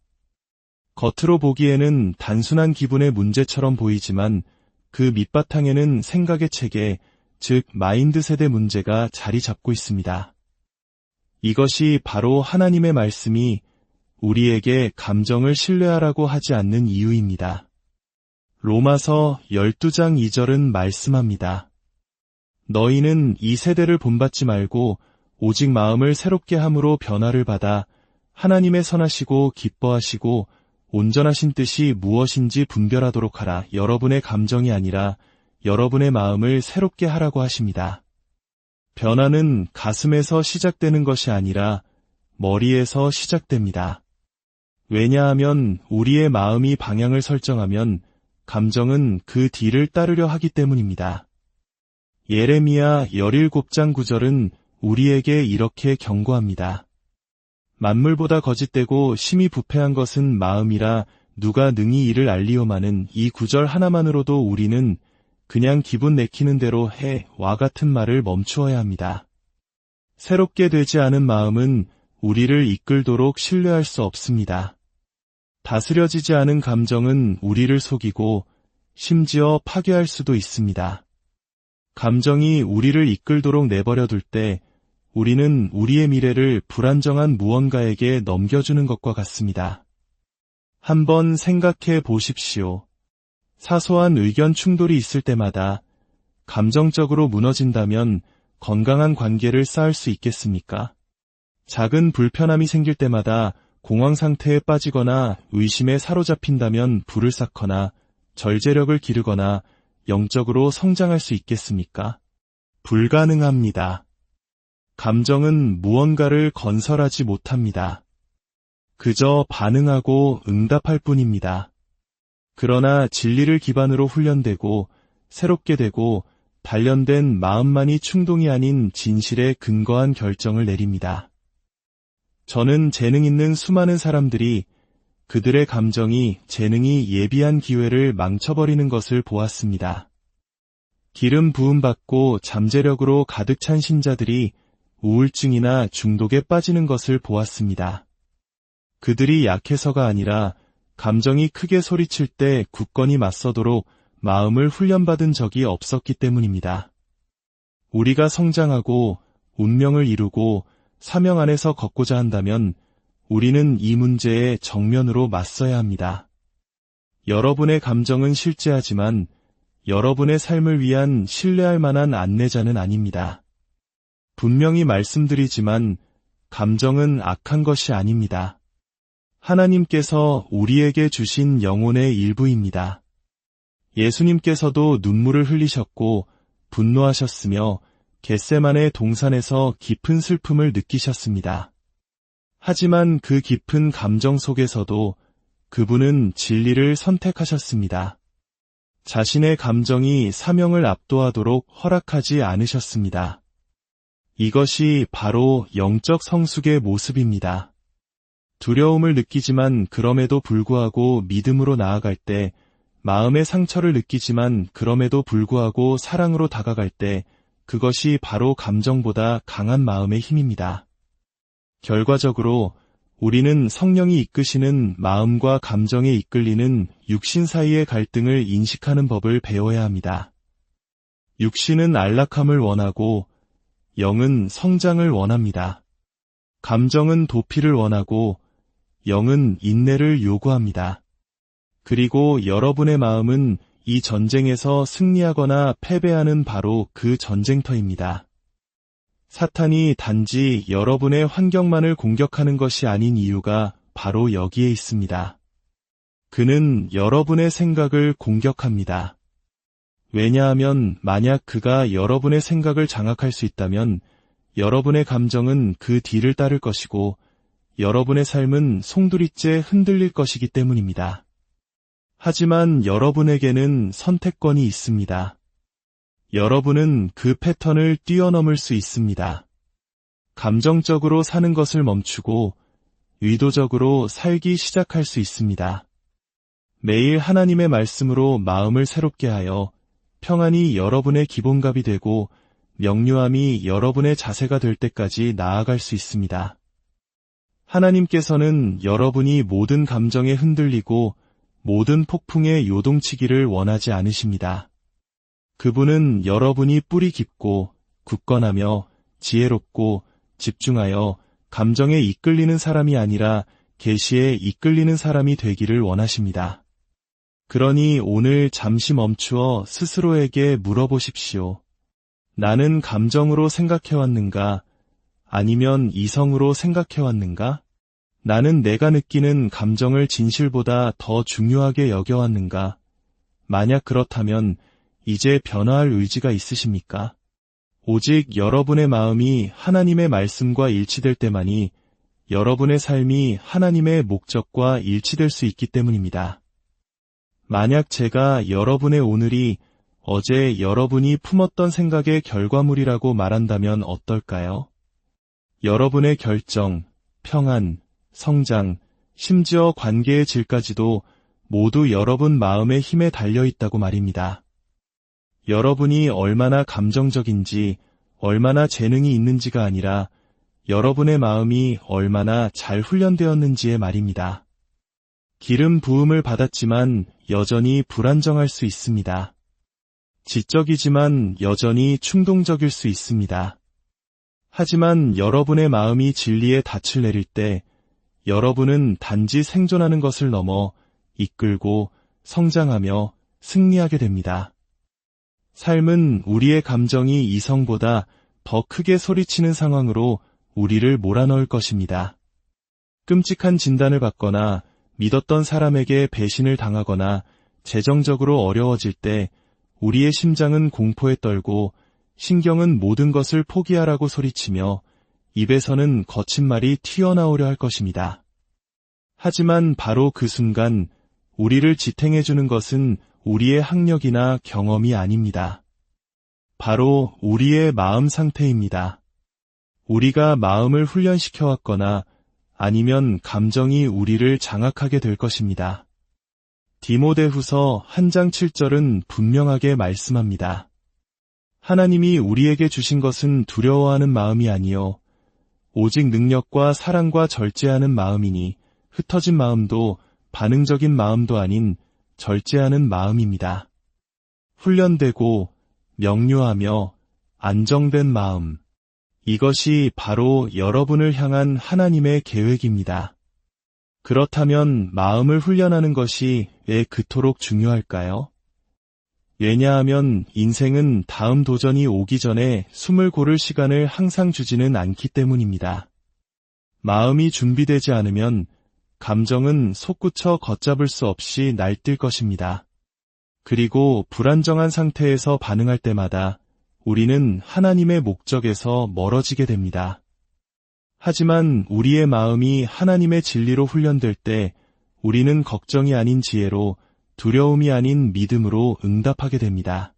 겉으로 보기에는 단순한 기분의 문제처럼 보이지만 그 밑바탕에는 생각의 체계, 즉 마인드셋의 문제가 자리 잡고 있습니다. 이것이 바로 하나님의 말씀이 우리에게 감정을 신뢰하라고 하지 않는 이유입니다. 로마서 12장 2절은 말씀합니다. 너희는 이 세대를 본받지 말고 오직 마음을 새롭게 함으로 변화를 받아 하나님의 선하시고 기뻐하시고 온전하신 뜻이 무엇인지 분별하도록 하라. 여러분의 감정이 아니라 여러분의 마음을 새롭게 하라고 하십니다. 변화는 가슴에서 시작되는 것이 아니라 머리에서 시작됩니다. 왜냐하면 우리의 마음이 방향을 설정하면 감정은 그 뒤를 따르려 하기 때문입니다. 예레미야 17장 9절은 우리에게 이렇게 경고합니다. 만물보다 거짓되고 심히 부패한 것은 마음이라 누가 능히 이를 알리오마는. 이 구절 하나만으로도 우리는 그냥 기분 내키는 대로 해와 같은 말을 멈추어야 합니다. 새롭게 되지 않은 마음은 우리를 이끌도록 신뢰할 수 없습니다. 다스려지지 않은 감정은 우리를 속이고 심지어 파괴할 수도 있습니다. 감정이 우리를 이끌도록 내버려 둘 때 우리는 우리의 미래를 불안정한 무언가에게 넘겨주는 것과 같습니다. 한번 생각해 보십시오. 사소한 의견 충돌이 있을 때마다 감정적으로 무너진다면 건강한 관계를 쌓을 수 있겠습니까? 작은 불편함이 생길 때마다 공황 상태에 빠지거나 의심에 사로잡힌다면 불을 쌓거나 절제력을 기르거나 영적으로 성장할 수 있겠습니까? 불가능합니다. 감정은 무언가를 건설하지 못합니다. 그저 반응하고 응답할 뿐입니다. 그러나 진리를 기반으로 훈련되고 새롭게 되고 단련된 마음만이 충동이 아닌 진실에 근거한 결정을 내립니다. 저는 재능 있는 수많은 사람들이 그들의 감정이 재능이 예비한 기회를 망쳐버리는 것을 보았습니다. 기름 부음받고 잠재력으로 가득 찬 신자들이 우울증이나 중독에 빠지는 것을 보았습니다. 그들이 약해서가 아니라 감정이 크게 소리칠 때 굳건히 맞서도록 마음을 훈련받은 적이 없었기 때문입니다. 우리가 성장하고 운명을 이루고 사명 안에서 걷고자 한다면 우리는 이 문제에 정면으로 맞서야 합니다. 여러분의 감정은 실제하지만 여러분의 삶을 위한 신뢰할 만한 안내자는 아닙니다. 분명히 말씀드리지만 감정은 악한 것이 아닙니다. 하나님께서 우리에게 주신 영혼의 일부입니다. 예수님께서도 눈물을 흘리셨고 분노하셨으며 겟세마네 동산에서 깊은 슬픔을 느끼셨습니다. 하지만 그 깊은 감정 속에서도 그분은 진리를 선택하셨습니다. 자신의 감정이 사명을 압도하도록 허락하지 않으셨습니다. 이것이 바로 영적 성숙의 모습입니다. 두려움을 느끼지만 그럼에도 불구하고 믿음으로 나아갈 때, 마음의 상처를 느끼지만 그럼에도 불구하고 사랑으로 다가갈 때, 그것이 바로 감정보다 강한 마음의 힘입니다. 결과적으로 우리는 성령이 이끄시는 마음과 감정에 이끌리는 육신 사이의 갈등을 인식하는 법을 배워야 합니다. 육신은 안락함을 원하고 영은 성장을 원합니다. 감정은 도피를 원하고 영은 인내를 요구합니다. 그리고 여러분의 마음은 이 전쟁에서 승리하거나 패배하는 바로 그 전쟁터입니다. 사탄이 단지 여러분의 환경만을 공격하는 것이 아닌 이유가 바로 여기에 있습니다. 그는 여러분의 생각을 공격합니다. 왜냐하면 만약 그가 여러분의 생각을 장악할 수 있다면 여러분의 감정은 그 뒤를 따를 것이고 여러분의 삶은 송두리째 흔들릴 것이기 때문입니다. 하지만 여러분에게는 선택권이 있습니다. 여러분은 그 패턴을 뛰어넘을 수 있습니다. 감정적으로 사는 것을 멈추고 의도적으로 살기 시작할 수 있습니다. 매일 하나님의 말씀으로 마음을 새롭게 하여 평안이 여러분의 기본값이 되고 명료함이 여러분의 자세가 될 때까지 나아갈 수 있습니다. 하나님께서는 여러분이 모든 감정에 흔들리고 모든 폭풍에 요동치기를 원하지 않으십니다. 그분은 여러분이 뿌리 깊고 굳건하며 지혜롭고 집중하여 감정에 이끌리는 사람이 아니라 계시에 이끌리는 사람이 되기를 원하십니다. 그러니 오늘 잠시 멈추어 스스로에게 물어보십시오. 나는 감정으로 생각해왔는가? 아니면 이성으로 생각해왔는가? 나는 내가 느끼는 감정을 진실보다 더 중요하게 여겨왔는가? 만약 그렇다면 이제 변화할 의지가 있으십니까? 오직 여러분의 마음이 하나님의 말씀과 일치될 때만이 여러분의 삶이 하나님의 목적과 일치될 수 있기 때문입니다. 만약 제가 여러분의 오늘이 어제 여러분이 품었던 생각의 결과물이라고 말한다면 어떨까요? 여러분의 결정, 평안, 성장, 심지어 관계의 질까지도 모두 여러분 마음의 힘에 달려있다고 말입니다. 여러분이 얼마나 감정적인지, 얼마나 재능이 있는지가 아니라 여러분의 마음이 얼마나 잘 훈련되었는지의 말입니다. 기름 부음을 받았지만 여전히 불안정할 수 있습니다. 지적이지만 여전히 충동적일 수 있습니다. 하지만 여러분의 마음이 진리의 닻을 내릴 때 여러분은 단지 생존하는 것을 넘어 이끌고 성장하며 승리하게 됩니다. 삶은 우리의 감정이 이성보다 더 크게 소리치는 상황으로 우리를 몰아넣을 것입니다. 끔찍한 진단을 받거나 믿었던 사람에게 배신을 당하거나 재정적으로 어려워질 때 우리의 심장은 공포에 떨고 신경은 모든 것을 포기하라고 소리치며 입에서는 거친 말이 튀어나오려 할 것입니다. 하지만 바로 그 순간 우리를 지탱해주는 것은 우리의 학력이나 경험이 아닙니다. 바로 우리의 마음 상태입니다. 우리가 마음을 훈련시켜왔거나 아니면 감정이 우리를 장악하게 될 것입니다. 디모데후서 1장 7절은 분명하게 말씀합니다. 하나님이 우리에게 주신 것은 두려워하는 마음이 아니요 오직 능력과 사랑과 절제하는 마음이니 흩어진 마음도 반응적인 마음도 아닌 절제하는 마음입니다. 훈련되고 명료하며 안정된 마음. 이것이 바로 여러분을 향한 하나님의 계획입니다. 그렇다면 마음을 훈련하는 것이 왜 그토록 중요할까요? 왜냐하면 인생은 다음 도전이 오기 전에 숨을 고를 시간을 항상 주지는 않기 때문입니다. 마음이 준비되지 않으면 감정은 솟구쳐 걷잡을 수 없이 날뛸 것입니다. 그리고 불안정한 상태에서 반응할 때마다 우리는 하나님의 목적에서 멀어지게 됩니다. 하지만 우리의 마음이 하나님의 진리로 훈련될 때 우리는 걱정이 아닌 지혜로 두려움이 아닌 믿음으로 응답하게 됩니다.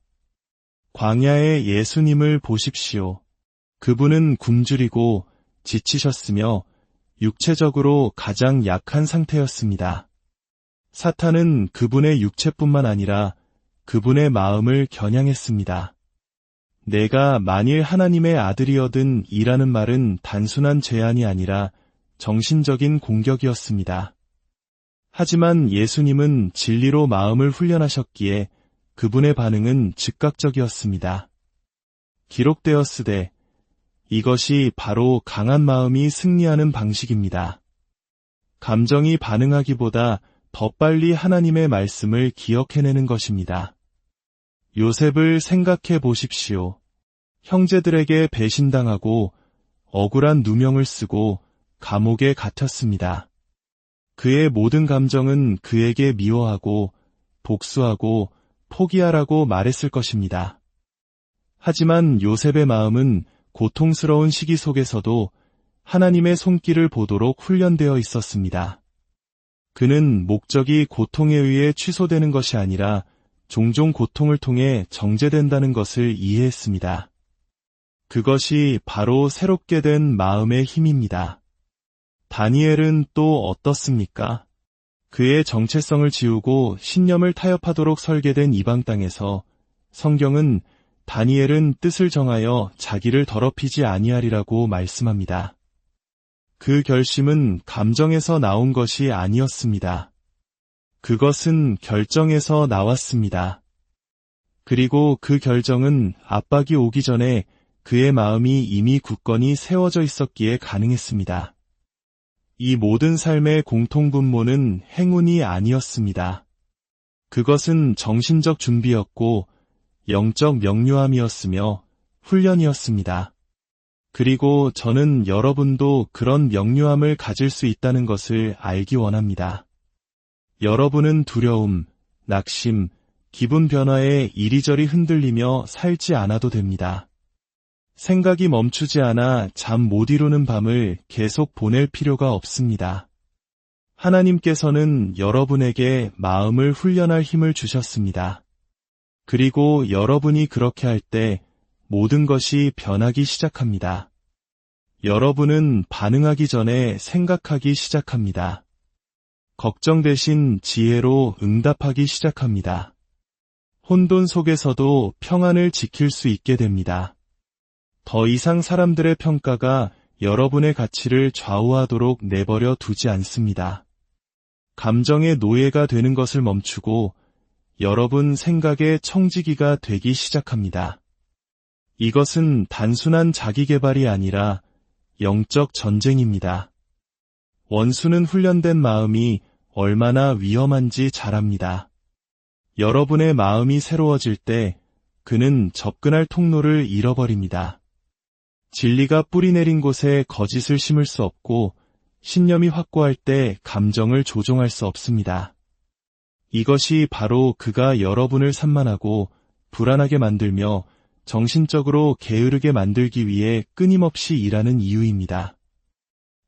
광야의 예수님을 보십시오. 그분은 굶주리고 지치셨으며 육체적으로 가장 약한 상태였습니다. 사탄은 그분의 육체뿐만 아니라 그분의 마음을 겨냥했습니다. 내가 만일 하나님의 아들이어든 이라는 말은 단순한 제안이 아니라 정신적인 공격이었습니다. 하지만 예수님은 진리로 마음을 훈련하셨기에 그분의 반응은 즉각적이었습니다. 기록되었으되 이것이 바로 강한 마음이 승리하는 방식입니다. 감정이 반응하기보다 더 빨리 하나님의 말씀을 기억해내는 것입니다. 요셉을 생각해 보십시오. 형제들에게 배신당하고 억울한 누명을 쓰고 감옥에 갇혔습니다. 그의 모든 감정은 그에게 미워하고 복수하고 포기하라고 말했을 것입니다. 하지만 요셉의 마음은 고통스러운 시기 속에서도 하나님의 손길을 보도록 훈련되어 있었습니다. 그는 목적이 고통에 의해 취소되는 것이 아니라 종종 고통을 통해 정제된다는 것을 이해했습니다. 그것이 바로 새롭게 된 마음의 힘입니다. 다니엘은 또 어떻습니까? 그의 정체성을 지우고 신념을 타협하도록 설계된 이방 땅에서 성경은 다니엘은 뜻을 정하여 자기를 더럽히지 아니하리라고 말씀합니다. 그 결심은 감정에서 나온 것이 아니었습니다. 그것은 결정에서 나왔습니다. 그리고 그 결정은 압박이 오기 전에 그의 마음이 이미 굳건히 세워져 있었기에 가능했습니다. 이 모든 삶의 공통분모는 행운이 아니었습니다. 그것은 정신적 준비였고 영적 명료함이었으며 훈련이었습니다. 그리고 저는 여러분도 그런 명료함을 가질 수 있다는 것을 알기 원합니다. 여러분은 두려움, 낙심, 기분 변화에 이리저리 흔들리며 살지 않아도 됩니다. 생각이 멈추지 않아 잠 못 이루는 밤을 계속 보낼 필요가 없습니다. 하나님께서는 여러분에게 마음을 훈련할 힘을 주셨습니다. 그리고 여러분이 그렇게 할 때 모든 것이 변하기 시작합니다. 여러분은 반응하기 전에 생각하기 시작합니다. 걱정 대신 지혜로 응답하기 시작합니다. 혼돈 속에서도 평안을 지킬 수 있게 됩니다. 더 이상 사람들의 평가가 여러분의 가치를 좌우하도록 내버려 두지 않습니다. 감정의 노예가 되는 것을 멈추고 여러분 생각의 청지기가 되기 시작합니다. 이것은 단순한 자기개발이 아니라 영적 전쟁입니다. 원수는 훈련된 마음이 얼마나 위험한지 잘 압니다. 여러분의 마음이 새로워질 때 그는 접근할 통로를 잃어버립니다. 진리가 뿌리 내린 곳에 거짓을 심을 수 없고 신념이 확고할 때 감정을 조종할 수 없습니다. 이것이 바로 그가 여러분을 산만하고 불안하게 만들며 정신적으로 게으르게 만들기 위해 끊임없이 일하는 이유입니다.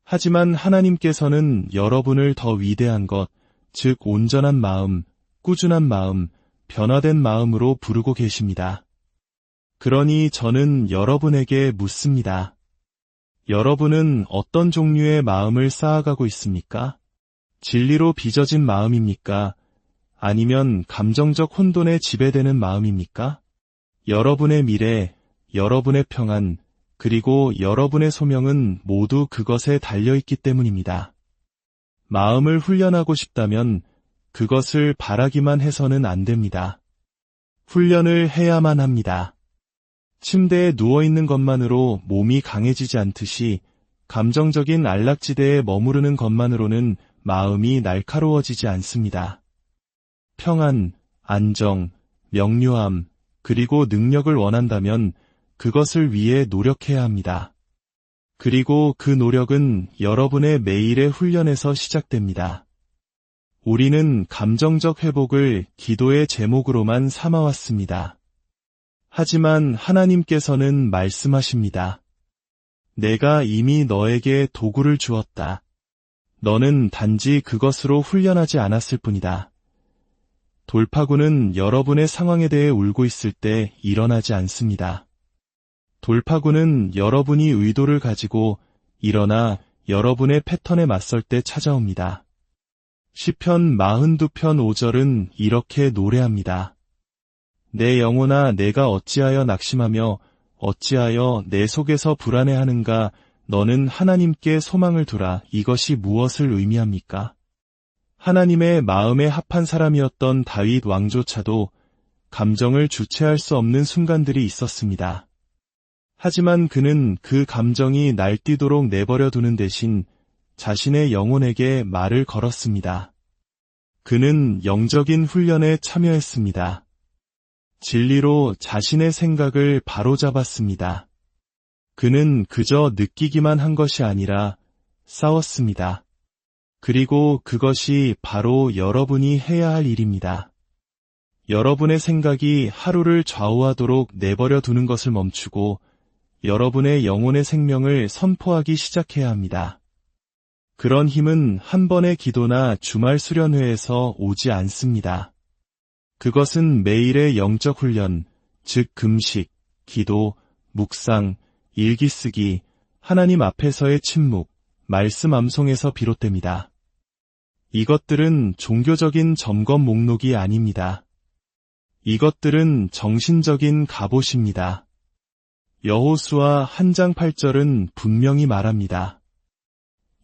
하지만 하나님께서는 여러분을 더 위대한 것, 즉 온전한 마음, 꾸준한 마음, 변화된 마음으로 부르고 계십니다. 그러니 저는 여러분에게 묻습니다. 여러분은 어떤 종류의 마음을 쌓아가고 있습니까? 진리로 빚어진 마음입니까? 아니면 감정적 혼돈에 지배되는 마음입니까? 여러분의 미래, 여러분의 평안, 그리고 여러분의 소명은 모두 그것에 달려있기 때문입니다. 마음을 훈련하고 싶다면 그것을 바라기만 해서는 안 됩니다. 훈련을 해야만 합니다. 침대에 누워있는 것만으로 몸이 강해지지 않듯이 감정적인 안락지대에 머무르는 것만으로는 마음이 날카로워지지 않습니다. 평안, 안정, 명료함, 그리고 능력을 원한다면 그것을 위해 노력해야 합니다. 그리고 그 노력은 여러분의 매일의 훈련에서 시작됩니다. 우리는 감정적 회복을 기도의 제목으로만 삼아왔습니다. 하지만 하나님께서는 말씀하십니다. 내가 이미 너에게 도구를 주었다. 너는 단지 그것으로 훈련하지 않았을 뿐이다. 돌파구는 여러분의 상황에 대해 울고 있을 때 일어나지 않습니다. 돌파구는 여러분이 의도를 가지고 일어나 여러분의 패턴에 맞설 때 찾아옵니다. 시편 42편 5절은 이렇게 노래합니다. 내 영혼아, 내가 어찌하여 낙심하며 어찌하여 내 속에서 불안해하는가? 너는 하나님께 소망을 두라. 이것이 무엇을 의미합니까? 하나님의 마음에 합한 사람이었던 다윗 왕조차도 감정을 주체할 수 없는 순간들이 있었습니다. 하지만 그는 그 감정이 날뛰도록 내버려 두는 대신 자신의 영혼에게 말을 걸었습니다. 그는 영적인 훈련에 참여했습니다. 진리로 자신의 생각을 바로잡았습니다. 그는 그저 느끼기만 한 것이 아니라 싸웠습니다. 그리고 그것이 바로 여러분이 해야 할 일입니다. 여러분의 생각이 하루를 좌우하도록 내버려 두는 것을 멈추고 여러분의 영혼의 생명을 선포하기 시작해야 합니다. 그런 힘은 한 번의 기도나 주말 수련회에서 오지 않습니다. 그것은 매일의 영적 훈련, 즉 금식, 기도, 묵상, 일기 쓰기, 하나님 앞에서의 침묵, 말씀 암송에서 비롯됩니다. 이것들은 종교적인 점검 목록이 아닙니다. 이것들은 정신적인 갑옷입니다. 여호수아 1장 8절은 분명히 말합니다.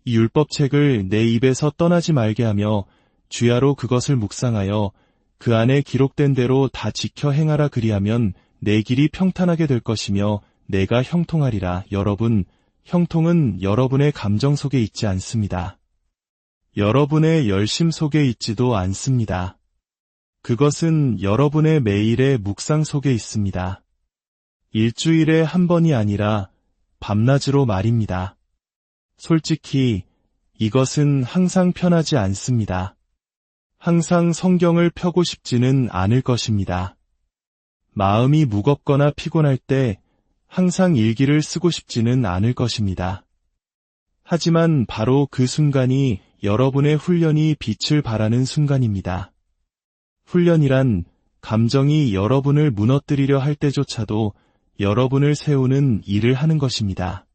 이 율법책을 내 입에서 떠나지 말게 하며 주야로 그것을 묵상하여 그 안에 기록된 대로 다 지켜 행하라. 그리하면 내 길이 평탄하게 될 것이며 내가 형통하리라. 여러분, 형통은 여러분의 감정 속에 있지 않습니다. 여러분의 열심 속에 있지도 않습니다. 그것은 여러분의 매일의 묵상 속에 있습니다. 일주일에 한 번이 아니라 밤낮으로 말입니다. 솔직히 이것은 항상 편하지 않습니다. 항상 성경을 펴고 싶지는 않을 것입니다. 마음이 무겁거나 피곤할 때 항상 일기를 쓰고 싶지는 않을 것입니다. 하지만 바로 그 순간이 여러분의 훈련이 빛을 발하는 순간입니다. 훈련이란 감정이 여러분을 무너뜨리려 할 때조차도 여러분을 세우는 일을 하는 것입니다.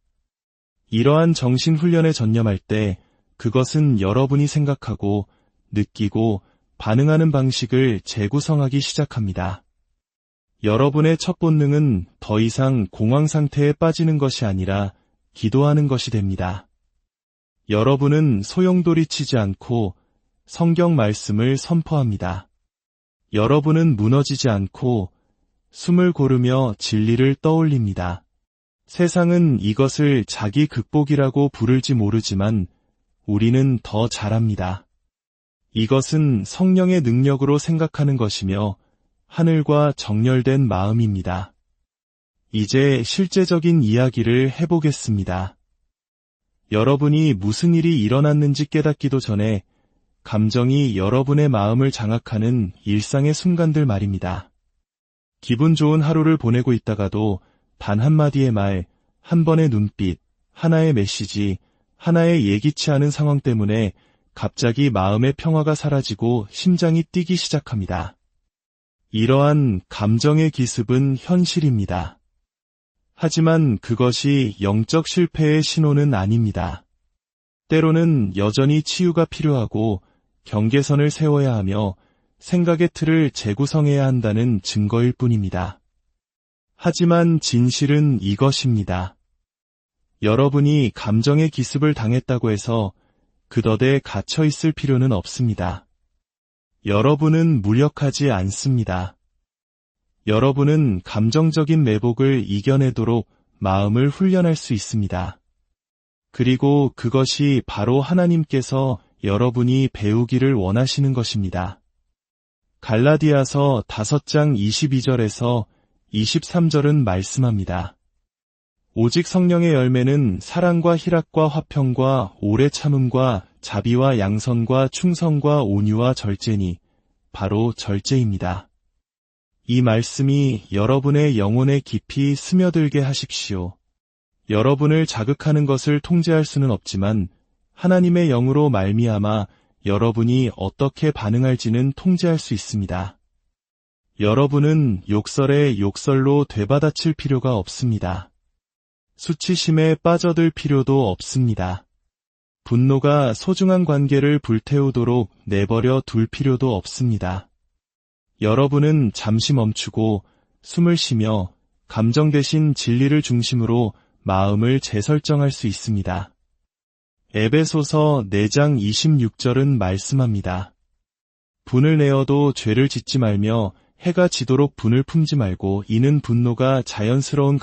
이러한 정신훈련에 전념할 때 그것은 여러분이 생각하고 느끼고 반응하는 방식을 재구성하기 시작합니다. 여러분의 첫 본능은 더 이상 공황 상태에 빠지는 것이 아니라 기도하는 것이 됩니다. 여러분은 소용돌이치지 않고 성경 말씀을 선포합니다. 여러분은 무너지지 않고 숨을 고르며 진리를 떠올립니다. 세상은 이것을 자기 극복이라고 부를지 모르지만 우리는 더 잘합니다. 이것은 성령의 능력으로 생각하는 것이며 하늘과 정렬된 마음입니다. 이제 실제적인 이야기를 해보겠습니다. 여러분이 무슨 일이 일어났는지 깨닫기도 전에 감정이 여러분의 마음을 장악하는 일상의 순간들 말입니다. 기분 좋은 하루를 보내고 있다가도 단 한마디의 말, 한 번의 눈빛, 하나의 메시지, 하나의 예기치 않은 상황 때문에 갑자기 마음의 평화가 사라지고 심장이 뛰기 시작합니다. 이러한 감정의 기습은 현실입니다. 하지만 그것이 영적 실패의 신호는 아닙니다. 때로는 여전히 치유가 필요하고 경계선을 세워야 하며 생각의 틀을 재구성해야 한다는 증거일 뿐입니다. 하지만 진실은 이것입니다. 여러분이 감정의 기습을 당했다고 해서 그 덫에 갇혀 있을 필요는 없습니다. 여러분은 무력하지 않습니다. 여러분은 감정적인 매복을 이겨내도록 마음을 훈련할 수 있습니다. 그리고 그것이 바로 하나님께서 여러분이 배우기를 원하시는 것입니다. 갈라디아서 5장 22절에서 23절은 말씀합니다. 오직 성령의 열매는 사랑과 희락과 화평과 오래 참음과 자비와 양선과 충성과 온유와 절제니 바로 절제입니다. 이 말씀이 여러분의 영혼에 깊이 스며들게 하십시오. 여러분을 자극하는 것을 통제할 수는 없지만 하나님의 영으로 말미암아 여러분이 어떻게 반응할지는 통제할 수 있습니다. 여러분은 욕설에 욕설로 되받아칠 필요가 없습니다. 수치심에 빠져들 필요도 없습니다. 분노가 소중한 관계를 불태우도록 내버려 둘 필요도 없습니다. 여러분은 잠시 멈추고 숨을 쉬며 감정 대신 진리를 중심으로 마음을 재설정할 수 있습니다. 에베소서 4장 26절은 말씀합니다. 분을 내어도 죄를 짓지 말며 해가 지도록 분을 품지 말고 이는 분노가 자연스러운